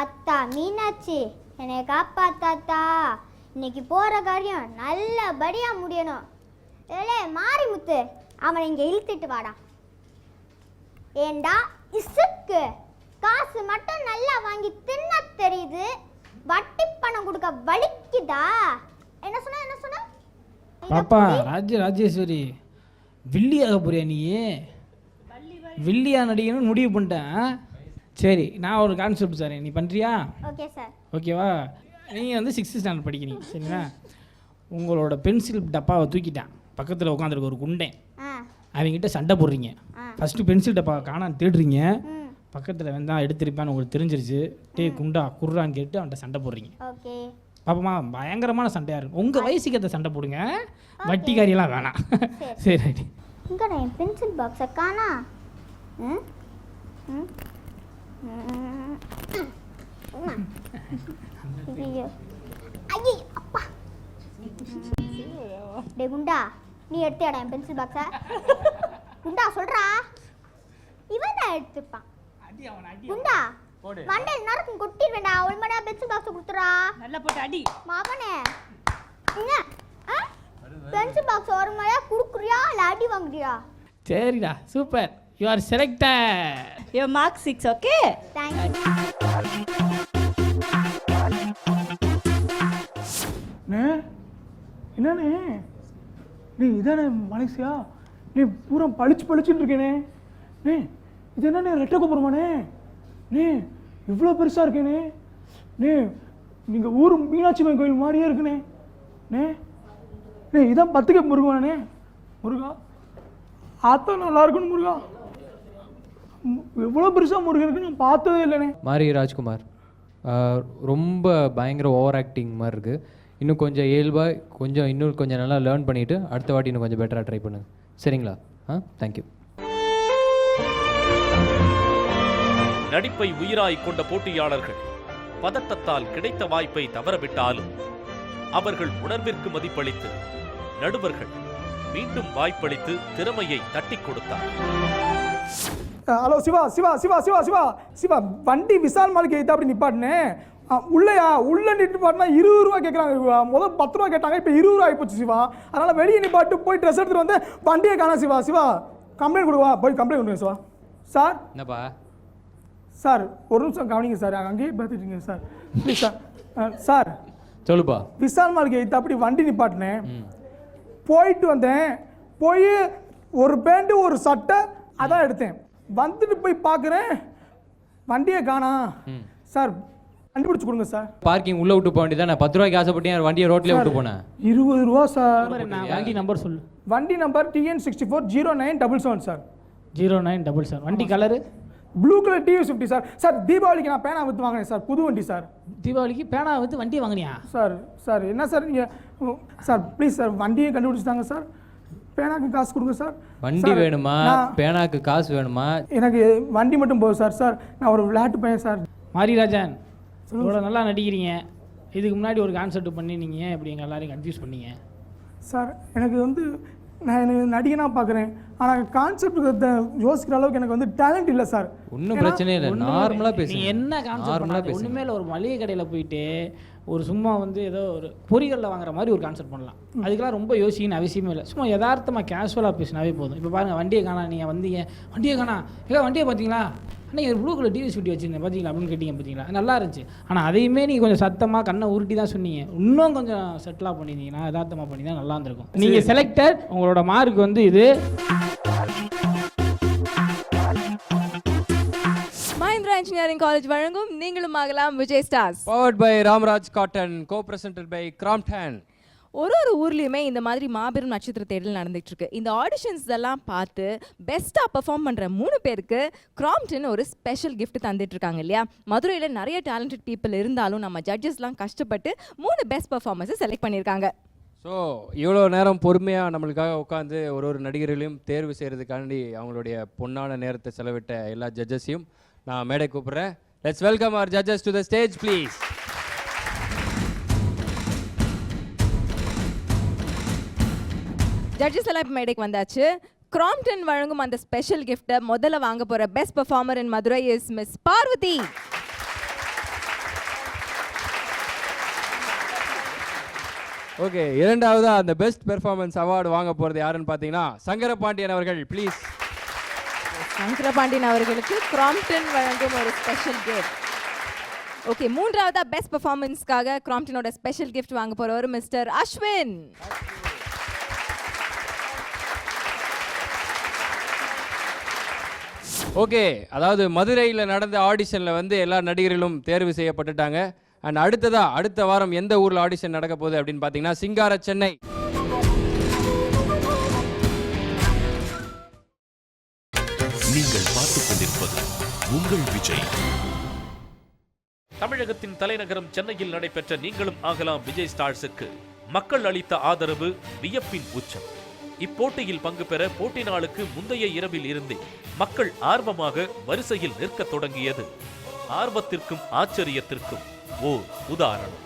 அத்தா மீனாட்சி, என்னை காப்பாத்தாத்தா. இன்னைக்கு போகிற காரியம் நல்லபடியாக முடியணும். ஏலே மாரிமுத்து, அவனை இங்கே இழுத்துட்டு வாடா. ஏண்டா இசுக்கு காசு மட்டும் நல்லா வாங்கி தின்ன தெரியுது, வட்டி பணம் கொடுக்க வலிக்குதா? என்ன சொன்ன? பாப்பா ராஜேஸ்வரி, வில்லியாக போறியா நீ? வில்லியா நடிகணும்னு முடிவு பண்ணிட்டேன். சரி, நான் ஒரு கான்செப்ட் சார், நீ பண்ணுறியா? Okay sir. ஓகேவா? நீங்கள் வந்து 6th ஸ்டாண்டர்ட் படிக்கிறீங்க, சரிங்களா? உங்களோட பென்சில் டப்பாவை தூக்கிட்டான், பக்கத்தில் உட்காந்துருக்க ஒரு குண்டேன். அவங்ககிட்ட சண்டை போடுறீங்க. ஃபஸ்ட்டு பென்சில் டப்பாவை காணான்னு தேடுறீங்க. பக்கத்தில் வந்தால் எடுத்திருப்பான்னு உங்களுக்கு தெரிஞ்சிருச்சு. குண்டா குர்றான்னு கேட்டு அவன்கிட்ட சண்டை போடுறீங்க. ஓகே பாப்பமா, பயங்கரமான சண்டையாக இருக்கும். உங்கள் வயசுக்கு ஏற்ற சண்டை போடுங்க, வட்டிக்காரியெல்லாம் வேணாம். சரி ரைட்டு. இங்கே என் பென்சில் பாக்ஸை காணா. அப்பா டே குண்டா, நீ எடுத்தியாடா என் பென்சில் பாக்ஸை? குண்டா சொல்றா, இவன் தான் எடுத்துப்பான். குண்டா மண்டல் நரக்கும் கொட்டிடுவேண்டா. ஒரு மணி நேரம் பென்சில் பாக்ஸை கொடுத்துறா. நல்லா போட்டு அடி மாமனே. பென்சில் பாக்ஸ் ஒரு மணி நேரம் கொடுக்குறியா இல்லை அடி வாங்குறியா? சரிடா, super. You are selected. Your mark 6. Okay, என்னண்ணே நீ இதானே மலேசியா? நீ பூரா பளிச்சுன்னு இருக்கேனே. நீ இது என்னண்ணே ரெட்டை கோபுரமானே? நீ இவ்வளோ பெருசாக இருக்கேனே. நீங்கள் ஊர் மீனாட்சி அம்மன் கோயில் மாதிரியே இருக்குனே. இதான் 10 கப் முருகானே. முருகா ஆத்தா நல்லா இருக்குன்னு முருகா. எவ்வளோ பெருசாக முருகன் இருக்குன்னு நான் பார்த்ததே இல்லைண்ணே. மாரி ராஜ்குமார் ரொம்ப பயங்கர ஓவர் ஆக்டிங் மாதிரி இருக்குது. இன்னும் கொஞ்சம் இயல்பாக இன்னும் கொஞ்சம் நல்லா லேர்ன் பண்ணிவிட்டு அடுத்த வாட்டி இன்னும் கொஞ்சம் பெட்டராக ட்ரை பண்ணுங்க. சரிங்களா? தேங்க்யூ. நடிப்பை உயிராய் கொண்ட போட்டியாளர்கள் பதட்டத்தால் கிடைத்த வாய்ப்பை தவறவிட்டாலும் அவர்கள் உணர்விற்கு மதிப்பளித்து நடுவர்கள் மீண்டும் வாய்ப்பளித்து திறமையை தட்டி கொடுத்தார். ஹலோ சிவா சிவா சிவா சிவா சிவா சிவா வண்டி விசால் மாலுக்கு எழுத்தா அப்படி நிப்பாட்டினே. உள்ள நிட்டு பாட்டினா 20 ரூபா கேட்குறாங்க. முதல் 10 ரூபா கேட்டாங்க, இப்போ 20 ரூபா ஆகிப்போச்சு சிவா. அதனால் வெளியே நிப்பாட்டு போய் ட்ரெஸ் எடுத்துகிட்டு வந்து வண்டியை காணா சிவா. சிவா கம்ப்ளைண்ட் கொடுவா, போய் கம்ப்ளைண்ட் கொடுங்க சிவா. சார் என்னப்பா சார் ஒரு நிமிஷம் கவனிங்க சார், அங்கேயே பார்த்துட்டீங்க சார் ப்ளீஸ் சார். சார் சொல்லுப்பா. விசால் மாலுக்கு எழுத்தா அப்படி வண்டி நிப்பாட்டினேன், போயிட்டு வந்தேன். போய் ஒரு பேண்ட்டு ஒரு சட்டை அதான் எடுத்தேன். வந்துட்டு போய் பார்க்குறேன் வண்டியை காணா. சார் கண்டுபிடிச்சு கொடுங்க சார். பார்க்கிங் உள்ள விட்டு போக வேண்டியதானே? 10 ரூபாய்க்கு ஆசைப்பட்டேன், வண்டியை ரோட்லேயே விட்டு போனேன். 20 ரூபா சார். வண்டி நம்பர் சொல்லு. வண்டி நம்பர் TN64 0977 சார். 0977. வண்டி colour blue colour TU50 sir. Sir தீபாவளிக்கு நான் பேனா விற்று வாங்கினேன் சார், புது வண்டி சார். தீபாவளிக்கு பேனா விற்று வண்டி வாங்கினியா? சார் என்ன சார் நீங்கள் சார் ப்ளீஸ் சார் வண்டியை கண்டுபிடிச்சிட்டாங்க சார். பேனாக்கு காசு கொடுங்க சார். வண்டி வேணுமா பேனாக்கு காசு வேணுமா? எனக்கு வண்டி மட்டும் போதும் சார். சார் நான் ஒரு விளையாட்டு பையன் சார். மாரிராஜன் இவ்வளோ நல்லா நடிக்கிறீங்க, இதுக்கு முன்னாடி ஒரு கான்செப்ட் பண்ணி நீங்கள் ஏன் இப்படி எங்கள் எல்லாரையும் கன்ஃபியூஸ் பண்ணீங்க? சார் எனக்கு நான் நடிகனாக பார்க்குறேன், ஆனால் கான்செப்ட் யோசிக்கிற அளவுக்கு எனக்கு டேலண்ட் இல்லை சார். ஒன்றும் பிரச்சனை இல்லை, நார்மலாக பேசுங்க. நீங்கள் என்ன கான்செப்ட் பண்ணால் ஒன்றுமே இல்லை, ஒரு மளிகை கடையில் போயிட்டு ஒரு சும்மா ஏதோ ஒரு பொறிகளில் வாங்குற மாதிரி ஒரு கான்செப்ட் பண்ணலாம். அதுக்கெல்லாம் ரொம்ப யோசிக்கணும் அவசியமே இல்லை. சும்மா யதார்த்தமாக கேஷுவலாக பேசினாவே போதும். இப்போ பாருங்கள், வண்டியை காணா, நீங்கள் வந்தீங்க வண்டியை காணா, வண்டியை பார்த்தீங்களா, ஆனால் ஒரு ப்ளூ கலர் TU50 வச்சுருந்தேன் பார்த்தீங்களா அப்படின்னு கேட்டிங்க பார்த்தீங்களா, நல்லா இருந்துச்சு. ஆனால் அதையுமே நீங்கள் கொஞ்சம் சத்தமாக கண்ணை உருட்டி தான் சொன்னீங்க. இன்னும் கொஞ்சம் செட்டிலாக பண்ணியிருந்தீங்கன்னா யதார்த்தமாக பண்ணியிருந்தா நல்லா இருந்திருக்கும். நீங்கள் செலக்டட். உங்களோட மார்க் இது. மஹிந்திரா இன்ஜினியரிங் காலேஜ் வழங்கும் நீங்களும் ஆகலாம் Vijay stars, powered by Ramraj cotton, co presented by Crompton. ஒரு ஊர்லேயுமே இந்த மாதிரி மாபெரும் நட்சத்திர தேடல் நடந்துட்டு இருக்கு. இந்த ஆடிஷன்ஸ் எல்லாம் பார்த்து பெஸ்ட்டாக பெர்ஃபார்ம் பண்ணுற 3 பேருக்கு கிராம்ப்டன் ஒரு ஸ்பெஷல் கிஃப்ட் தந்துட்டு இருக்காங்க இல்லையா. மதுரையில் நிறைய டேலண்டட் பீப்புள் இருந்தாலும் நம்ம ஜட்ஜஸ்லாம் கஷ்டப்பட்டு 3 பெஸ்ட் பெர்ஃபார்மன்ஸை செலக்ட் பண்ணியிருக்காங்க. ஸோ இவ்வளோ நேரம் பொறுமையாக நம்மளுக்காக உட்காந்து ஒரு நடிகர்களையும் தேர்வு செய்கிறதுக்காண்டி அவங்களுடைய பொன்னான நேரத்தை செலவிட்ட எல்லா ஜட்ஜஸையும் நான் மேடை கூப்பிட்றேன். Let's welcome our judges to the stage please. Judges எல்லாம் இப்போ மேடைக்கு வந்தாச்சு. கிராம்ப்டன் வழங்கும் அந்த ஸ்பெஷல் கிஃப்ட்டை முதல்ல வாங்க போகிற best performer in Madurai is miss Parvathi. Okay, இரண்டாவதா அந்த பெஸ்ட் பெர்ஃபார்மன்ஸ் அவார்டு வாங்க போகிறது யாருன்னு பார்த்தீங்கன்னா சங்கரபாண்டியன் அவர்கள். ப்ளீஸ். சங்கரபாண்டியன் அவர்களுக்கு கிராம்ப்டன் வழங்கும் ஒரு ஸ்பெஷல் கிஃப்ட். ஓகே, மூன்றாவதா பெஸ்ட் பெர்ஃபார்மன்ஸ்க்காக கிராம்ப்டனோட ஸ்பெஷல் கிஃப்ட் வாங்க போகிறவர் மிஸ்டர் அஸ்வின். ஓகே, அதாவது மதுரையில் நடந்த ஆடிஷனில் எல்லா நடிகர்களும் தேர்வு செய்யப்பட்டுட்டாங்க. அண்ட் அடுத்த வாரம் எந்த ஊரில் ஆடிஷன் நடக்க போகுது அப்படின்னு பார்த்தீங்கன்னா சிங்கார சென்னை. நீங்கள் பார்த்துக் கொண்டிருப்பது உங்கள் விஜய். தமிழகத்தின் தலைநகரம் சென்னையில் நடைபெற்ற நீங்களும் ஆகலாம் விஜய் ஸ்டார்ஸுக்கு மக்கள் அளித்த ஆதரவு வியப்பின் உச்சம். இப்போட்டியில் பங்கு பெற போட்டி நாளுக்கு முந்தைய இரவில் இருந்தே மக்கள் ஆர்வமாக வரிசையில் நிற்கத் தொடங்கியது ஆர்வத்திற்கும் ஆச்சரியத்திற்கும் ஓர் உதாரணம்.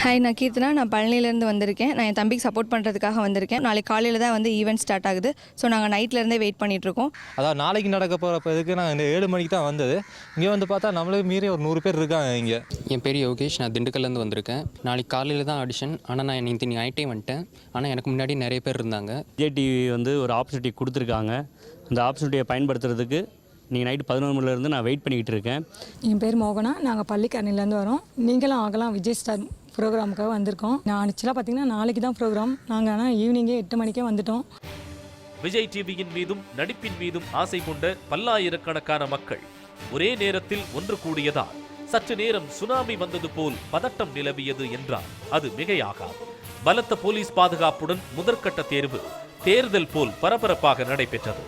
ஹாய், நான் கீர்த்தனா. நான் பழனியிலேருந்து வந்திருக்கேன். நான் என் தம்பிக்கு சப்போர்ட் பண்ணுறதுக்காக வந்திருக்கேன். நாளைக்கு காலையில் தான் ஈவெண்ட் ஸ்டார்ட் ஆகுது. ஸோ நாங்கள் நைட்லேருந்தே வெயிட் பண்ணிகிட்ருக்கோம். அதாவது நாளைக்கு நடக்க போகிறப்ப இதுக்கு நாங்கள் 7 மணிக்கு தான் வந்தது. இங்கே பார்த்தா நம்மளுக்கு மீறி ஒரு 100 பேர் இருக்காங்க இங்கே. என் பேர் யோகேஷ். நான் திண்டுக்கல்லேருந்து வந்திருக்கேன். நாளைக்கு காலையில் தான் ஆடிஷன். ஆனால் நான் இன்னைக்கு நைட்டே வந்துட்டேன். ஆனால் எனக்கு முன்னாடி நிறைய பேர் இருந்தாங்க. விஜய் டிவி ஒரு ஆப்பர்ச்சுனிட்டி கொடுத்துருக்காங்க. இந்த ஆப்பர்ச்சுனிட்டியை பயன்படுத்துறதுக்கு நீங்கள் நைட்டு 11 மணிலேருந்து நான் வெயிட் பண்ணிக்கிட்டு இருக்கேன். என் பேர் மோகனா, நாங்கள் பள்ளிக்கரணிலேருந்து வரோம். நீங்களும் ஆகலாம் விஜய் ஸ்டார் ப்ரோக்ராமுக்காக வந்திருக்கோம். நான் ஆக்சுவலாக பார்த்தீங்கன்னா நாளைக்கு தான் ப்ரோக்ராம். நாங்கள் ஆனால் ஈவினிங்கே 8 மணிக்கே வந்துட்டோம். விஜய் டிவியின் மீதும் நடிப்பின் மீதும் ஆசை கொண்ட பல்லாயிரக்கணக்கான மக்கள் ஒரே நேரத்தில் ஒன்று கூடியதால் சற்று நேரம் சுனாமி வந்தது போல் பதட்டம் நிலவியது என்றால் அது மிகையாகாது. பலத்த போலீஸ் பாதுகாப்புடன் முதற்கட்ட தேர்வு தேர்தல் போல் பரபரப்பாக நடைபெற்றது.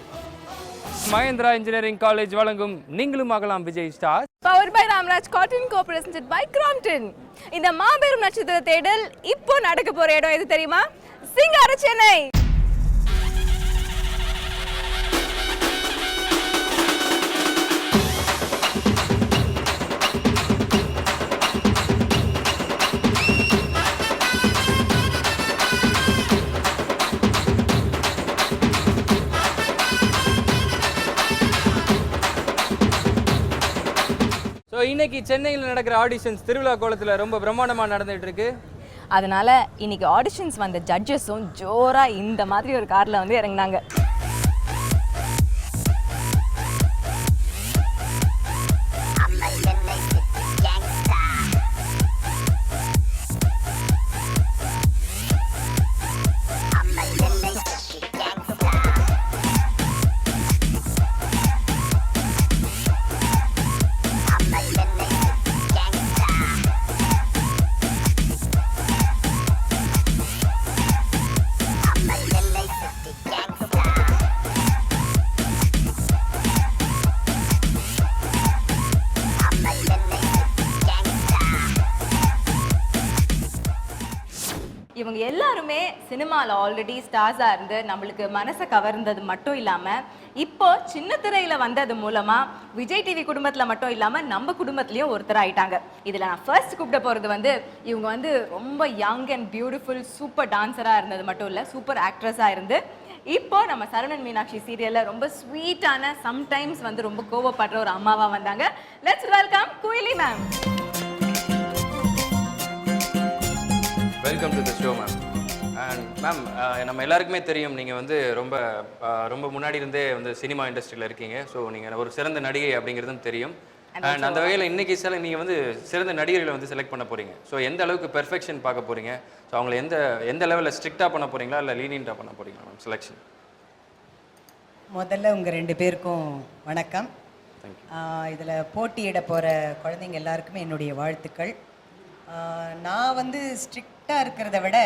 மகேந்திரா இன்ஜினியரிங் காலேஜ் வழங்கும் நீங்களும் ஆகலாம் Vijay star, powered by Ramraj cotton co presented by Crompton. இந்த மாபெரும் நட்சத்திர தேடல் இப்போ நடக்க போற இடம் எது தெரியுமா? சிங்கார சென்னை. ஸோ இன்னைக்கு சென்னையில் நடக்கிற ஆடிஷன்ஸ் திருவிழா கோலத்தில் ரொம்ப பிரம்மாண்டமாக நடந்துகிட்டு இருக்கு. அதனால இன்னைக்கு ஆடிஷன்ஸ் வந்த ஜட்ஜஸும் ஜோரா இந்த மாதிரி ஒரு கார்ல வந்து இறங்கினாங்க. இவங்க எல்லாருமே சினிமாவில் ஆல்ரெடி ஸ்டார்ஸாக இருந்து நம்மளுக்கு மனசை கவர்ந்தது மட்டும் இல்லாமல் இப்போ சின்ன திரையில் வந்தது மூலமாக விஜய் டிவி குடும்பத்தில் மட்டும் இல்லாமல் நம்ம குடும்பத்துலேயும் ஒருத்தர் ஆயிட்டாங்க. இதில் நான் ஃபர்ஸ்ட் கூப்பிட போகிறது வந்து இவங்க வந்து ரொம்ப யங் அண்ட் பியூட்டிஃபுல் சூப்பர் டான்ஸராக இருந்தது மட்டும் இல்லை, சூப்பர் ஆக்ட்ரஸாக இருந்து இப்போ நம்ம சரவணன் மீனாட்சி சீரியலில் ரொம்ப ஸ்வீட்டான சம்டைம்ஸ் வந்து ரொம்ப கோவப்படுற ஒரு அம்மாவாக வந்தாங்க. Let's welcome Kuyili ma'am. Welcome to the show ma'am. And ma'am, நம்ம எல்லாருக்குமே தெரியும் நீங்கள் வந்து ரொம்ப ரொம்ப முன்னாடி இருந்தே வந்து சினிமா இண்டஸ்ட்ரியில் இருக்கீங்க. ஸோ நீங்கள் ஒரு சிறந்த நடிகை அப்படிங்கிறதும் தெரியும். அண்ட் அந்த வகையில் இன்றைக்கி நீங்கள் வந்து சிறந்த நடிகர்களை வந்து செலக்ட் பண்ண போகிறீங்க. ஸோ எந்த அளவுக்கு பெர்ஃபெக்ஷன் பார்க்க போகிறீங்க? ஸோ அவங்களை எந்த லெவலில் ஸ்ட்ரிக்டாக பண்ண போகிறீங்களா இல்லை லீனியண்ட்டாக பண்ண போகிறீங்களா மேம் செலெக்ஷன்? முதல்ல உங்கள் 2 பேருக்கும் வணக்கம். இதில் போட்டியிட போகிற குழந்தைங்க எல்லாருக்குமே என்னுடைய வாழ்த்துக்கள். நான் வந்து ஸ்ட்ரிக்டாக இருக்கிறத விட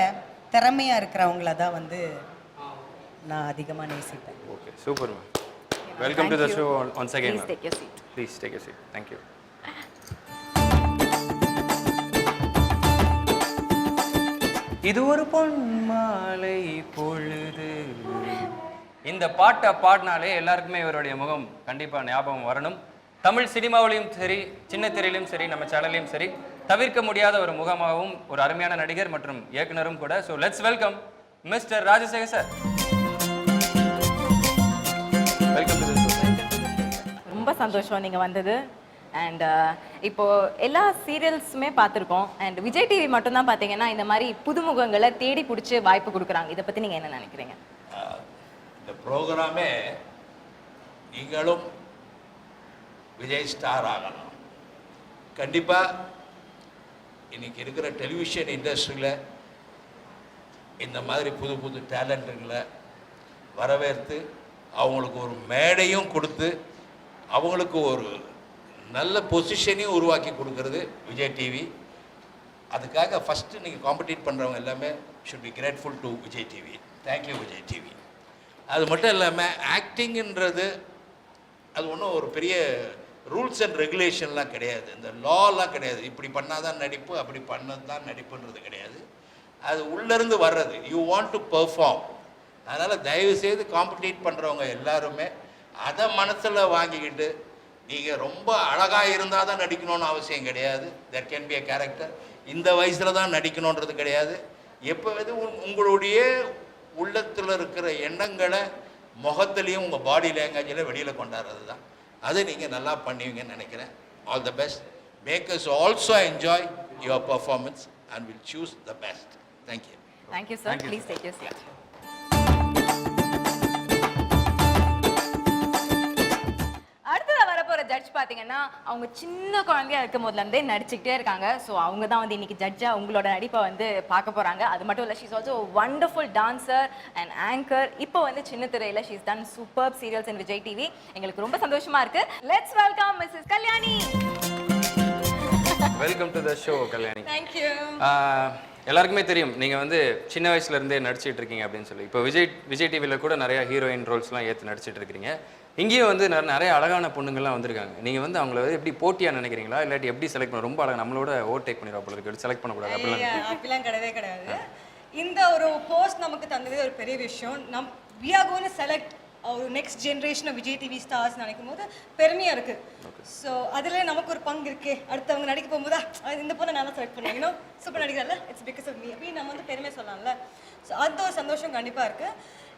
திறமையாக இருக்கிறவங்கள தான் வந்து நான் அதிகமாக நேசிப்பேன். Okay, super ma'am. Welcome to the show once again. Please take your seat. Please take your seat. Thank you. இது ஒரு பொன் மாலை பொழுது. இந்த பாட்டை பாடினாலே எல்லாருக்குமே இவருடைய முகம் கண்டிப்பாக ஞாபகம் வரணும். தமிழ் சினிமாவிலையும் சரி, சின்ன திரையிலும் சரி, நம்ம சேனல்லையும் சரி, தவிர்க்க முடியாத ஒரு முகமாகவும் ஒரு அருமையான நடிகர் மற்றும் இயக்குனரும் கூட. So let's welcome mister Rajasekar sir. Welcome to the show. ரொம்ப சந்தோஷம் நீங்கள் வந்தது. அண்ட் இப்போது எல்லா சீரியல்ஸுமே பார்த்துருக்கோம். அண்ட் விஜய் டிவி மட்டும்தான் பார்த்தீங்கன்னா இந்த மாதிரி புதுமுகங்களை தேடி பிடிச்சி வாய்ப்பு கொடுக்குறாங்க. இதை பற்றி நீங்கள் என்ன நினைக்கிறீங்க? இந்த ப்ரோக்ராமே நீங்களும் விஜய் ஸ்டார் ஆகலாம். கண்டிப்பாக இன்றைக்கி இருக்கிற டெலிவிஷன் இண்டஸ்ட்ரியில் இந்த மாதிரி புது புது டேலண்ட்டுங்களை வரவேற்று அவங்களுக்கு ஒரு மேடையும் கொடுத்து அவங்களுக்கு ஒரு நல்ல பொசிஷனையும் உருவாக்கி கொடுக்கறது விஜய் டிவி. அதுக்காக ஃபஸ்ட்டு நீங்கள் காம்படிட் பண்ணுறவங்க எல்லாமே should be grateful to Vijay TV. Thank you Vijay TV. அது மட்டும் இல்லாமல் ஆக்டிங்ன்றது அது ஒன்றும் ஒரு பெரிய ரூல்ஸ் அண்ட் ரெகுலேஷன்லாம் கிடையாது, இந்த லாலாம் கிடையாது. இப்படி பண்ணால் தான் நடிப்பு, அப்படி பண்ணது தான் நடிப்புன்றது கிடையாது. அது உள்ளேருந்து வர்றது. You want to perform. அதனால் தயவுசெய்து காம்படிட் பண்ணுறவங்க எல்லாருமே அதை மனசில் வாங்கிக்கிட்டு நீங்கள் ரொம்ப அழகாக இருந்தால் தான் நடிக்கணும்னு அவசியம் கிடையாது. There can be a character. இந்த வயசில் தான் நடிக்கணுன்றது கிடையாது. எப்போது உங்களுடைய உள்ளத்தில் இருக்கிற எண்ணங்களை முகத்துலேயும் உங்கள் பாடி லாங்குவேஜில் வெளியில் கொண்டாடுறது தான். அதை நீங்கள் நல்லா பண்ணுவீங்கன்னு நினைக்கிறேன். All the best. Make us also enjoy your performance and will choose the best. Thank you. Thank you sir. Please take your seat. Judge பார்த்தீங்கன்னா அவங்க சின்ன குழந்தையா இருக்கும் போதுலேருந்தே நடிச்சுக்கிட்டே இருக்காங்க. ஸோ அவங்க தான் வந்து இன்னைக்கு ஜட்ஜாக உங்களோட நடிப்பை வந்து பார்க்க போகிறாங்க. அது மட்டும் இல்லை, she's also wonderful dancer and anchor. இப்போ வந்து சின்ன திரையில் she's done super serials in Vijay TV. எங்களுக்கு ரொம்ப சந்தோஷமா இருக்கு. Let's welcome Mrs Kalyani. Welcome to the show Kalyani. Thank you. எல்லாருக்குமே தெரியும் நீங்கள் வந்து சின்ன வயசுலேருந்தே நடிச்சிட்டு இருக்கீங்க அப்படின்னு சொல்லி. இப்போ விஜய் டிவியில் கூட நிறையா ஹீரோயின் ரோல்ஸ்லாம் ஏற்று நடிச்சிட்டு இருக்கிறீங்க. இங்கேயும் வந்து நிறைய அழகான பொண்ணுங்கள்லாம் வந்திருக்காங்க. நீங்கள் வந்து அவங்கள எப்படி போட்டியாக நினைக்கிறீங்களா, இல்லாட்டி எப்படி செலக்ட் பண்ண ரொம்ப அழகாக நம்மளோட ஓவர்டேக் பண்ணிடுவா போல இருக்கு, செலக்ட் பண்ணக்கூடாது அப்படிலாம் கிடையவே கிடையாது. இந்த ஒரு போஸ்ட் நமக்கு தந்ததே ஒரு பெரிய விஷயம். we are going to select ஒரு next generation of Vijay TV stars நினைக்கும் போது பெருமையாக இருக்குது. ஸோ அதில் நமக்கு ஒரு பங்கு இருக்கே. அடுத்தவங்க நடிக்க போகும்போதா இந்த பொண்ணை நான் செலக்ட் பண்ணுவேன், இன்னும் சூப்பர் நடிக்கிறல, இட்ஸ் பிகாஸ் ஆஃப் மீ அப்படின்னு நம்ம வந்து பெருமை சொல்லலாம்ல. ஸோ அது ஒரு சந்தோஷம் கண்டிப்பாக இருக்குது.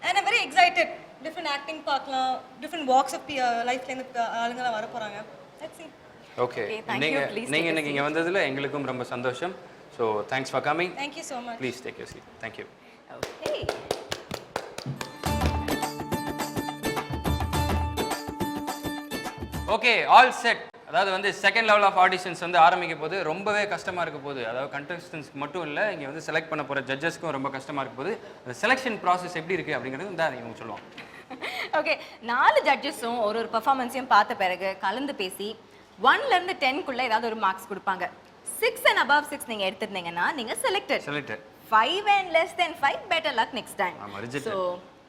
And I'm very excited. Different acting பார்க்கலாம், டிஃப்ரெண்ட் வாக்ஸ் ஆஃப் லைஃப்லேருந்து ஆளுங்கெல்லாம் வர போகிறாங்க. ஓகே, நீங்கள் இன்னைக்கு இங்கே வந்ததில் எங்களுக்கும் ரொம்ப சந்தோஷம். So thanks for coming. Thank you so much. Please take your seat. Thank you. Okay, all set. அதாவது வந்து செகண்ட் லெவல் ஆஃப் ஆடிஷன்ஸ் வந்து ஆரம்பிக்க போது ரொம்பவே கஷ்டமாக இருக்க போகுது. அதாவது கண்டஸ்டன்ஸ்க்கு மட்டும் இல்லை, இங்கே வந்து செலக்ட் பண்ண போகிற ஜட்ஜஸ்க்கும் ரொம்ப கஷ்டமாக இருக்க போது. அந்த செலெக்ஷன் ப்ராசஸ் எப்படி இருக்குது அப்படிங்கிறது தான் இவங்க சொல்லுவாங்க. ஓகே, 4 ஜட்ஜஸும் ஒரு பர்ஃபார்மன்ஸையும் பார்த்த பிறகு கலந்து பேசி 1லேருந்து 10க்குள்ளே ஏதாவது ஒரு மார்க்ஸ் கொடுப்பாங்க. 6 and above 6 நீங்கள் எடுத்துருந்தீங்கன்னா நீங்கள் selected. 5 and less than 5 better luck next time. So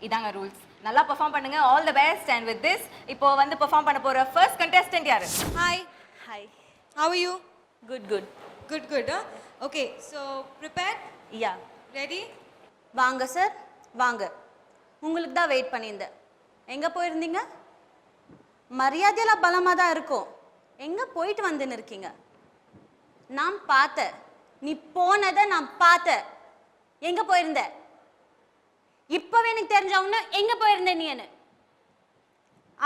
இதாங்க ரூல்ஸ். நல்லா பெர்ஃபார்ம் பண்ணுங்க. All the best. And with this இப்போ வந்து பெர்ஃபார்ம் பண்ண போற ஃபர்ஸ்ட் கண்டெஸ்டன்ட் யாரு? Hi. Hi. How are you? Good. Okay, so prepared? Yeah. Ready? வாங்க sir, வாங்க. உங்களுக்கு தான் வெயிட் பண்ணியிருந்தேன். எங்கே போயிருந்தீங்க? மரியாதையெல்லாம் பலமாக தான் இருக்கும். எங்கே போயிட்டு வந்துன்னு இருக்கீங்க? நான் பார்த்தேன், நீ போனதை நான் பார்த்தேன். எங்கே போயிருந்த? இப்போவே எனக்கு தெரிஞ்சவங்க எங்கே போயிருந்த நீ? என்ன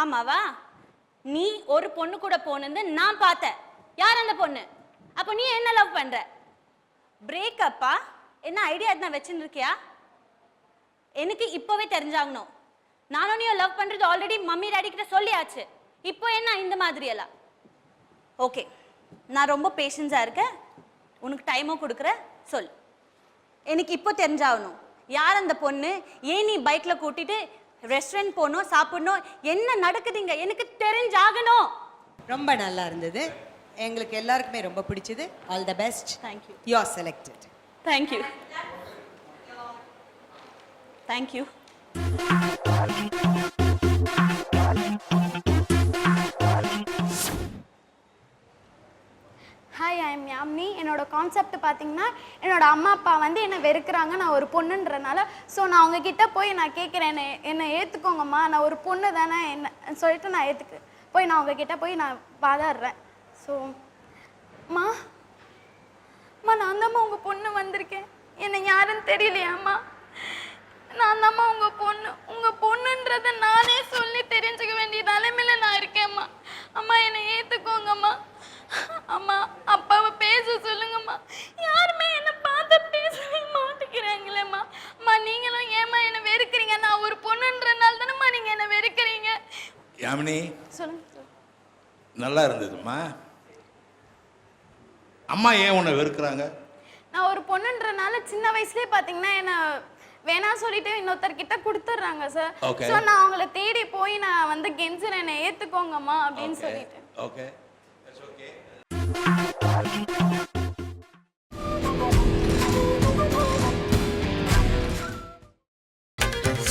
ஆமாவா? நீ ஒரு பொண்ணு கூட போனது நான் பார்த்தேன். யார் அந்த பொண்ணு? அப்போ நீ என்ன லவ் பண்ணுற? பிரேக்கப்பா? என்ன ஐடியா எதுனா வச்சுன்னு இருக்கியா? எனக்கு இப்போவே தெரிஞ்சாகணும். நானும் நீ லவ் பண்ணுறது ஆல்ரெடி மம்மி டாடி கிட்ட சொல்லியாச்சு. இப்போ என்ன இந்த மாதிரி எல்லாம்? ஓகே, நான் ரொம்ப பேஷன்ஸாக இருக்கேன். உனக்கு டைமும் கொடுக்குறேன். சொல், எனக்கு இப்போ தெரிஞ்சாகணும். யார் அந்த பொண்ணு? ஏன் நீ பைக்கில் கூட்டிட்டு ரெஸ்டாரண்ட் போகணும், சாப்பிடணும்? என்ன நடக்குதுங்க? எனக்கு தெரிஞ்சாகணும். ரொம்ப நல்லா இருந்தது. எங்களுக்கு எல்லாருக்குமே ரொம்ப பிடிச்சது. All the best. Thank you. You are selected. Thank you. Thank you. Hi, I am Yamini. என்னோட கான்செப்ட் பார்த்தீங்கன்னா, என்னோட அம்மா அப்பா வந்து என்னை வெறுக்கிறாங்க, நான் ஒரு பொண்ணுன்றனால. ஸோ நான் அவங்கக்கிட்ட போய் நான் கேட்குறேன், என்னை ஏற்றுக்கோங்கம்மா, நான் ஒரு பொண்ணு தானே என்ன சொல்லிட்டு நான் போய் நான் அவங்கக்கிட்ட போய் நான் வாதாடுறேன். ஸோ அம்மா, நான் தாம்மா உங்கள் பொண்ணு வந்திருக்கேன். என்னை யாருன்னு தெரியலையாம்மா? நான் தாம்மா உங்கள் பொண்ணுன்றதை நானே சொல்லி தெரிஞ்சுக்க வேண்டிய நிலைமையில நான் இருக்கேம்மா. அம்மா, என்னை ஏற்றுக்கோங்கம்மா. அம்மா, அப்பாவை பேச சொல்லுங்கம்மா. யாருமே என்னை பார்த்து பேசவே மாட்டேங்கிறாங்களேம்மா. அம்மா, நீங்களும் ஏம்மா என்னை வெறுக்கிறீங்க? நான் ஒரு பொண்ணுன்றனால தானேம்மா நீங்கள் என்னை வெறுக்கிறீங்க. யாமினி, சொல்லுங்க. நல்லா இருந்ததும்மா. அம்மா ஏன் உன்னை வெறுக்கிறாங்க? நான் ஒரு பொண்ணுன்றனால சின்ன வயசுலேயே பார்த்தீங்கன்னா என்னை வேணா சொல்லிட்டு இன்னொருத்தர்கிட்ட கொடுத்துட்றாங்க சார். ஸோ நான் அவங்கள தேடி போய் நான் வந்து கெஞ்சுறேன், என்னை ஏற்றுக்கோங்கம்மா அப்படின்னு சொல்லிட்டு. ஓகே.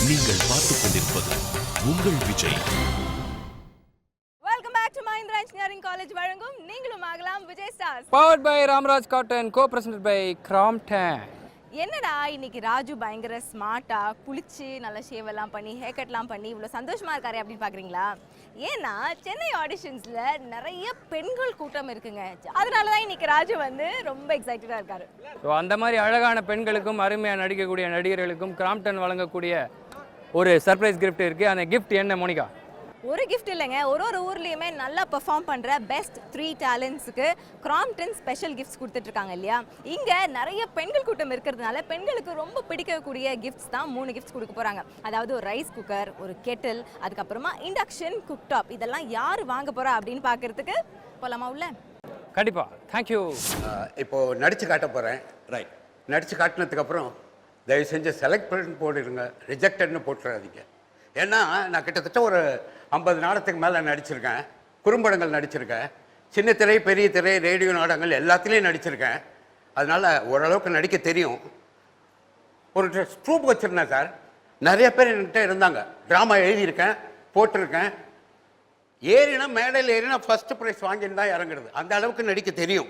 நீங்கள் பார்த்துக் கொண்டிருப்பது உங்கள் Vijay. Welcome back to Mahindra engineering college வழங்கும் நீங்களும் ஆகலாம் Vijay stars. Powered by Ramraj cotton, co presented by Crompton. என்னடா இன்னைக்கு ராஜு பயங்கர ஸ்மார்ட்டா குளிச்சு நல்ல ஷேவ் எல்லாம் பண்ணி ஹேர் கட்லாம் பண்ணி இவ்வளோ சந்தோஷமா இருக்காரு அப்படின்னு பாக்குறீங்களா? ஏன்னா சென்னை ஆடிஷன்ஸ்ல நிறைய பெண்கள் கூட்டம் இருக்குங்க. அதனால தான் இன்னைக்கு ராஜு வந்து ரொம்ப எக்ஸைட்டடா இருக்காரு. ஸோ அந்த மாதிரி அழகான பெண்களுக்கும் அருமையாக நடிக்கக்கூடிய நடிகர்களுக்கும் கிராம்டன் வழங்கக்கூடிய ஒரு சர்ப்ரைஸ் கிஃப்ட் இருக்குது. அந்த கிஃப்ட் என்ன மோனிகா? ஒரு கிஃப்ட் இல்லைங்க, ஒரு ஊர்லேயுமே நல்லா பெர்ஃபார்ம் பண்ணுற பெஸ்ட் 3 டேலண்ட்ஸுக்கு கிராம்ப்டன் ஸ்பெஷல் கிஃப்ட்ஸ் கொடுத்துட்ருக்காங்க இல்லையா. இங்கே நிறைய பெண்கள் கூட்டம் இருக்கிறதுனால பெண்களுக்கு ரொம்ப பிடிக்கக்கூடிய கிஃப்ட்ஸ் தான் 3 கிஃப்ட்ஸ் கொடுக்க போகிறாங்க. அதாவது ஒரு ரைஸ் குக்கர், ஒரு கெட்டில், அதுக்கப்புறமா இண்டக்ஷன் குக்டாப். இதெல்லாம் யார் வாங்க போகிறா அப்படின்னு பார்க்குறதுக்கு போகலாமா உள்ள? கண்டிப்பாக. தேங்க்யூ. இப்போது நடித்து காட்ட போகிறேன். ரைட். நடித்து காட்டினதுக்கப்புறம் தயவு செஞ்சு செலக்ட் பண்ணி போடுங்க, ரிஜெக்டட்னு போட்டுறாதீங்க. ஏன்னா நான் கிட்டத்தட்ட ஒரு 50 நாடகத்துக்கு மேலே நடிச்சிருக்கேன், குறும்படங்கள் நடிச்சிருக்கேன், சின்ன திரை பெரிய திரை ரேடியோ நாடகங்கள் எல்லாத்துலேயும் நடிச்சிருக்கேன். அதனால் ஓரளவுக்கு நடிக்க தெரியும். ஒரு ட்ரூப் வச்சுருந்தேன் சார், நிறைய பேர் என்கிட்ட இருந்தாங்க. ட்ராமா எழுதியிருக்கேன், போட்டிருக்கேன். ஏறினா மேடையில் ஏறினா ஃபஸ்ட்டு ப்ரைஸ் வாங்கின்னு தான் இறங்குறது. அந்த அளவுக்கு நடிக்க தெரியும்.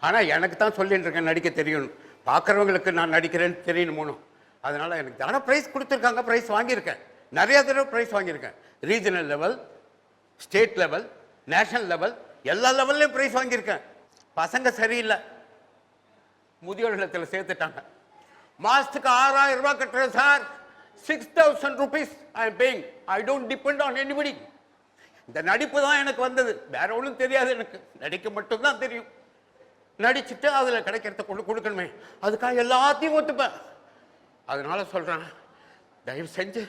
ஆனால் எனக்கு தான் சொல்லிட்டு இருக்கேன் நடிக்க தெரியும். பார்க்குறவங்களுக்கு நான் நடிக்கிறேன்னு தெரியணுமோனு. அதனால் எனக்கு தானே ப்ரைஸ் கொடுத்துருக்காங்க, ப்ரைஸ் வாங்கியிருக்கேன். நிறைய தடவை ப்ரைஸ் வாங்கியிருக்கேன். Regional level, state level, national level, எல்லா லெவல்லையும் ப்ரைஸ் வாங்கியிருக்கேன். பசங்க சரியில்லை, முதியோர் இல்லத்தில் சேர்த்துட்டாங்க. மாதத்துக்கு 6000 ரூபா கட்டுறேன் sir. 6000 rupees I am paying. I don't depend on anybody. இந்த நடிப்பு தான் எனக்கு வந்தது, வேற ஒன்றும் தெரியாது. எனக்கு நடிக்க மட்டும்தான் தெரியும். நடிச்சுட்டு அதில் கிடைக்கிறத கொடுக்கணுமே, அதுக்காக எல்லாத்தையும் ஒத்துப்பேன். அதனால சொல்கிறேன், தயவு செஞ்சு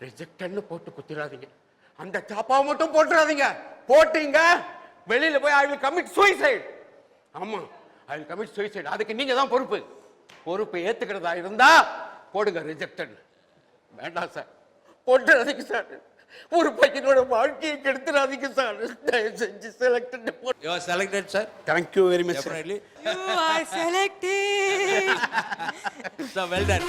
ரிஜெக்டட்னு போட்டு குத்திடாதீங்க. அந்த சாப்பாவை மட்டும் போட்டுறாதீங்க. போட்டீங்க வெளியில் போய் ஐ வில் கமிட் சூசைட். ஆமாம், ஐ வில் கமிட் சூசைட். அதுக்கு நீங்கள் தான் பொறுப்பு ஏற்றுக்கிறதா இருந்தா போடுங்க ரிஜெக்டட். வேண்டாம் சார், போட்டுறாதீங்க சார். ஒரு பையனோட வாழ்க்கையை கெடுத்துறாதீங்க சார். தயவு செஞ்சு செலக்டட் போட்டு. You are selected, sir. Thank you very much. Definitely. You are selected. So well done.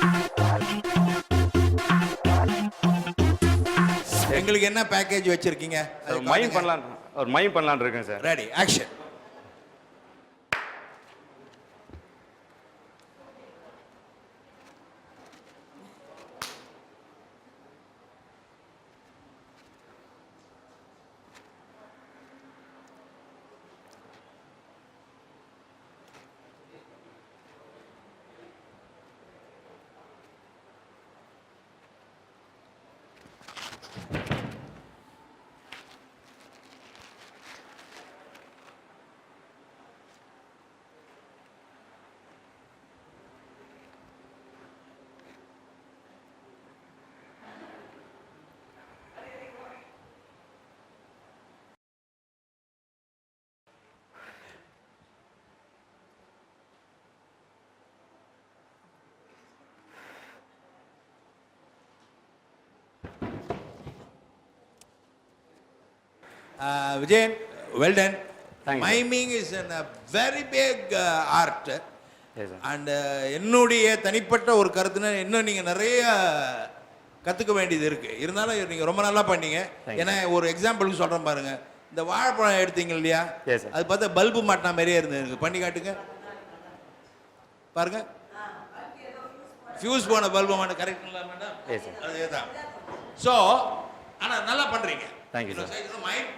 எங்களுக்கு என்ன பேக்கேஜ் வச்சிருக்கீங்க? மைம் பண்ணலாம்னு இருக்கேன் sir. Ready, action. Vijayan, well done. Miming is a very big art. Yes, sir. And என்னுடைய தனிப்பட்ட ஒரு கருத்துனா இன்னும் நீங்கள் நிறைய கற்றுக்க வேண்டியது இருக்குது. இருந்தாலும் நீங்கள் ரொம்ப நல்லா பண்ணீங்க. ஏன்னா ஒரு எக்ஸாம்பிளுக்கு சொல்கிறேன் பாருங்க, இந்த வாழைப்பழம் எடுத்தீங்க இல்லையா, அது பார்த்தா பல்பு மாட்டினா மாதிரியே இருந்தது. பண்ணி காட்டுங்க பாருங்க. ஃபியூஸ் போன பல்பு மாட்ட கரெக்டுங்களா மேடம்? அதே தான். ஸோ ஆனால் நல்லா பண்ணுறீங்க. Thank you sir.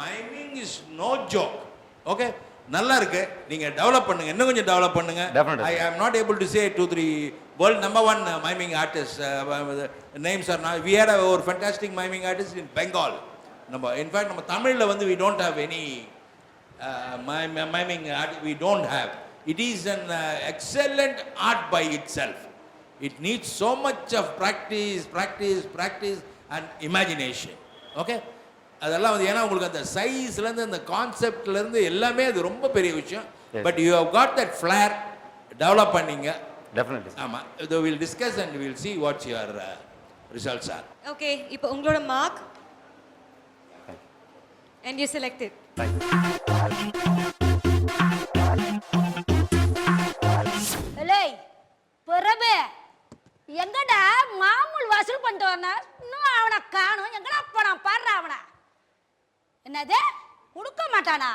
Miming is no joke. Okay, நல்லா இருக்கு. நீங்க டெவலப் பண்ணுங்க, இன்னும் கொஞ்சம் டெவலப் பண்ணுங்க. I am not able to say 2-3 world number 1 miming artist names are not. We had ஒரு fantastic miming artist in Bengal. நம்ம இன்ஃபேக்ட் நம்ம தமிழில் வந்து we don't have any miming art. We don't have. It is an excellent art by itself. It needs so much of practice and imagination. Okay, அதெல்லாம் வந்து ஏன்னா உங்களுக்கு அந்த சைஸ்லேருந்து அந்த கான்செப்ட்லேருந்து எல்லாமே அது ரொம்ப பெரிய விஷயம். But you have got that flair, develop பண்ணீங்க. டெஃபினெட்லி. ஆமாம், இது will discuss and will see what's your results are. Okay, இப்போ உங்களோட மார்க் அண்ட் யூ செலக்டட். ஏய் பிரபு, எங்கடா மாமூல் வசூல் பண்ணிட்டு வரனா? இன்னும் அவனை காணும். எங்கடா போனான் பாடுறா அவனை. என்னது கொடுக்க மாட்டானா?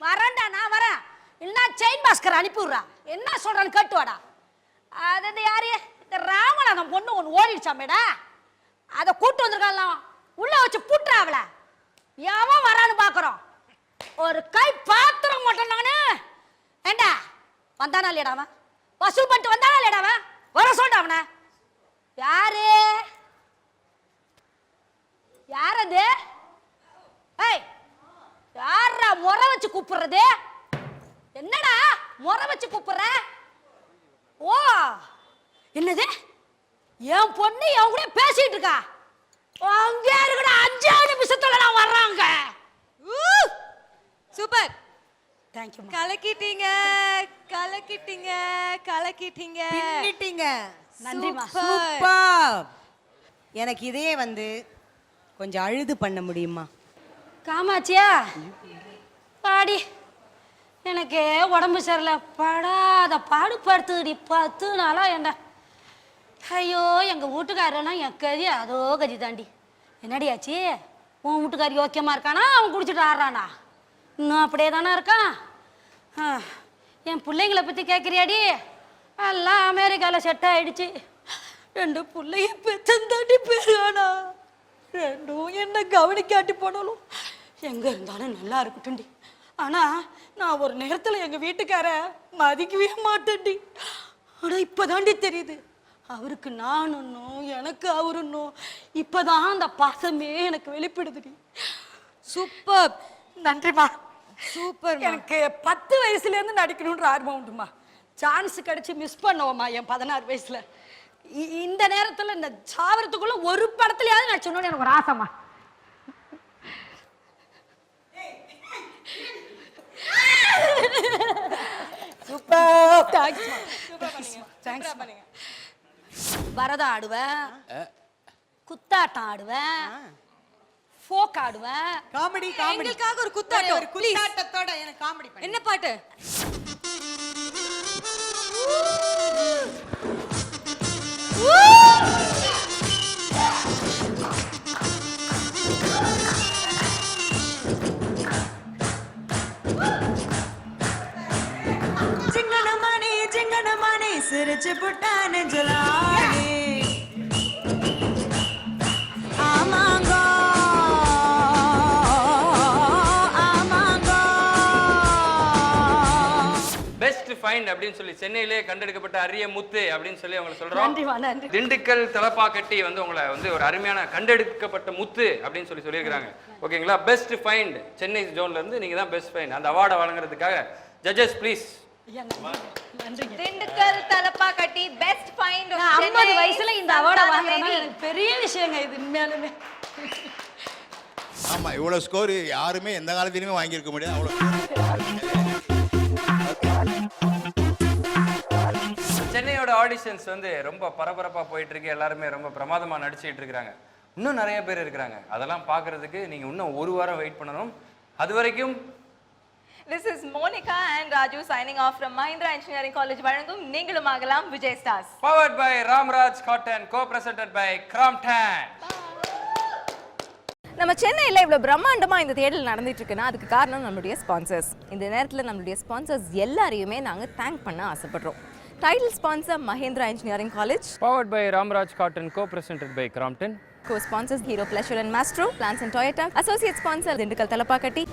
வரேன்டா, நான் வரேன். இல்லைன்னா செயின் பாஸ்கர் அனுப்பிவிட்றா. என்ன சொல்கிறான்னு கேட்டுவாடா. அது யாரு? இந்த ராமநாதன் பொண்ணு ஒன்று ஓடிடுச்சாமேடா, அதை கூட்டு வந்திருக்கலாம். உள்ளே வச்சு புட்டுறா அவளை. எவன் வரான்னு பார்க்குறோம். ஒரு கை பாத்திரம் மாட்டேன் நானு. ஏண்டா வந்தானா இல்லையடா அவன்? வசூல் பண்ணிட்டு வந்தானா இல்லையடா அவன்? வர சொல்லிட்டு அவனை. யாரு யாரது? கூப்பிடுறது? என்னடா முறை வச்சு கூப்பிடுற? ஓ என்னது, என் பொண்ணு என் கூட பேசிட்டு இருக்கா? அங்கே இருக்கடா, 5 நிமிஷத்துல நான் வர்றாங்க. Super, thank you. கலக்கிட்டீங்க கலக்கிட்டீங்க கலக்கிட்டீங்க பின்னிட்டீங்க. நன்றிம்மா. சூப்பர். எனக்கு இதே வந்து கொஞ்சம் அழுது பண்ண முடியுமா? காமாச்சியா பாடி, எனக்கு உடம்பு சரியில்லை, படாத பாடுபடுத்துடி 10 நாளா என்ன. ஐயோ எங்கள் வீட்டுக்காரனா என் கதி அதோ கதி தாண்டி. என்னடி ஆச்சு, உன் வீட்டுக்காரி ஓகேமா இருக்கானா? அவன் குடிச்சிட்டு ஆடுறானா? இன்னும் அப்படியே தானே இருக்கான். என் பிள்ளைங்களை பற்றி கேட்குறியாடி? எல்லாம் அமெரிக்காவில் செட் ஆகிடுச்சு. 2 பிள்ளைய பெற்றந்தாண்டி பேருவானா? 2 என்ன கவனிக்காட்டி போனாலும் எங்கே இருந்தாலும் நல்லா இருக்கட்டும்டி. ஆனால் நான் ஒரு நேரத்தில் எங்கள் வீட்டுக்கார மதிக்கவே மாட்டேன்டி. ஆனால் இப்போ தாண்டி தெரியுது, அவருக்கு நான் ஒன்றும் எனக்கு அவர் ஒன்றும். இப்போ தான் அந்த பாசமே எனக்கு வெளிப்படுதுடி. சூப்பர், நன்றிம்மா. சூப்பர். எனக்கு 10 வயசுலேருந்து நடிக்கணுன்ற ஆர்வம் உண்டுமா. சான்ஸ் கிடச்சி மிஸ் பண்ணுவோம்மா என் 16 வயசில். இந்த நேரத்தில் இந்த சாவரத்துக்குள்ள ஒரு படத்துலையாவது நடிச்சணும்னு எனக்கு ஒரு ஆசைம்மா. சூப்பர். பரதம் ஆடுவேன், குத்தாட்டம் ஆடுவேன், ஃபோக் ஆடுவேன். காமெடி எங்களுக்காக ஒரு குத்தாட்டம், ஒரு குத்தாட்டத்தோட எனக்கு காமெடி பண்ணு. என்ன பாட்டு? சிங்கனமானே சிரிச்சு புட்டா நெஞ்சலானே. ஆமாங்கோ ஆமாங்கோ. பெஸ்ட் ஃபைண்ட் அப்படின்னு சொல்லி சென்னையிலே கண்டெடுக்கப்பட்ட அரிய முத்து அப்படின்னு சொல்லி அவங்களை சொல்றோம். நன்றிமா, நன்றி. திண்டுக்கல் தலப்பாக்கட்டி வந்து உங்களை வந்து ஒரு அருமையான கண்டெடுக்கப்பட்ட முத்து அப்படின்னு சொல்லியிருக்காங்க. ஓகேங்களா? பெஸ்ட் ஃபைண்ட் சென்னை ஜோன்ல இருந்து நீங்க தான் பெஸ்ட் ஃபைண்ட். அந்த அவார்டை வழங்குறதுக்காக judges please. Dindigul Thalappakatti best find. 50 வயசுல இந்த அவார்டை வாங்குறது எனக்கு பெரிய விஷயங்க இது உண்மையாலுமே. ஆமா, இவ்வளவு ஸ்கோர் யாருமே எந்த காலத்திலுமே வாங்கியிருக்க முடியாது. அவ்வளவு சென்னையோட ஆடிஷன்ஸ் வந்து ரொம்ப பரபரப்பா போயிட்டு இருக்கு. எல்லாருமே ரொம்ப பிரமாதமா நடிச்சிட்டு இருக்காங்க. இன்னும் நிறைய பேர் இருக்கிறாங்க. அதெல்லாம் பார்க்கறதுக்கு நீங்க இன்னும் 1 வாரம் வெயிட் பண்ணணும். அது வரைக்கும் This is Monica and Raju signing off from Mahindra Engineering College வழங்கும் நீங்களும் ஆகலாம் Vijay stars. Powered by Ramraj Cotton, co-presented by Crompton. நம்ம சென்னையில் இவ்வளோ பிரம்மாண்டமாக இந்த தேடல் நடந்துட்டு இருக்குன்னா அதுக்கு காரணம் நம்மளுடைய ஸ்பான்சர்ஸ். இந்த நேரத்தில் நம்மளுடைய ஸ்பான்சர்ஸ் எல்லாரையுமே நாங்கள் தேங்க் பண்ண ஆசைப்படுறோம். Title sponsor Mahindra engineering college, Powered by Ramraj Cotton, co-presented by Crompton. Co-sponsors Hero Pleasure and Mastro, Plants and Toyota. Associate sponsor Dindigul Thalappakkatti.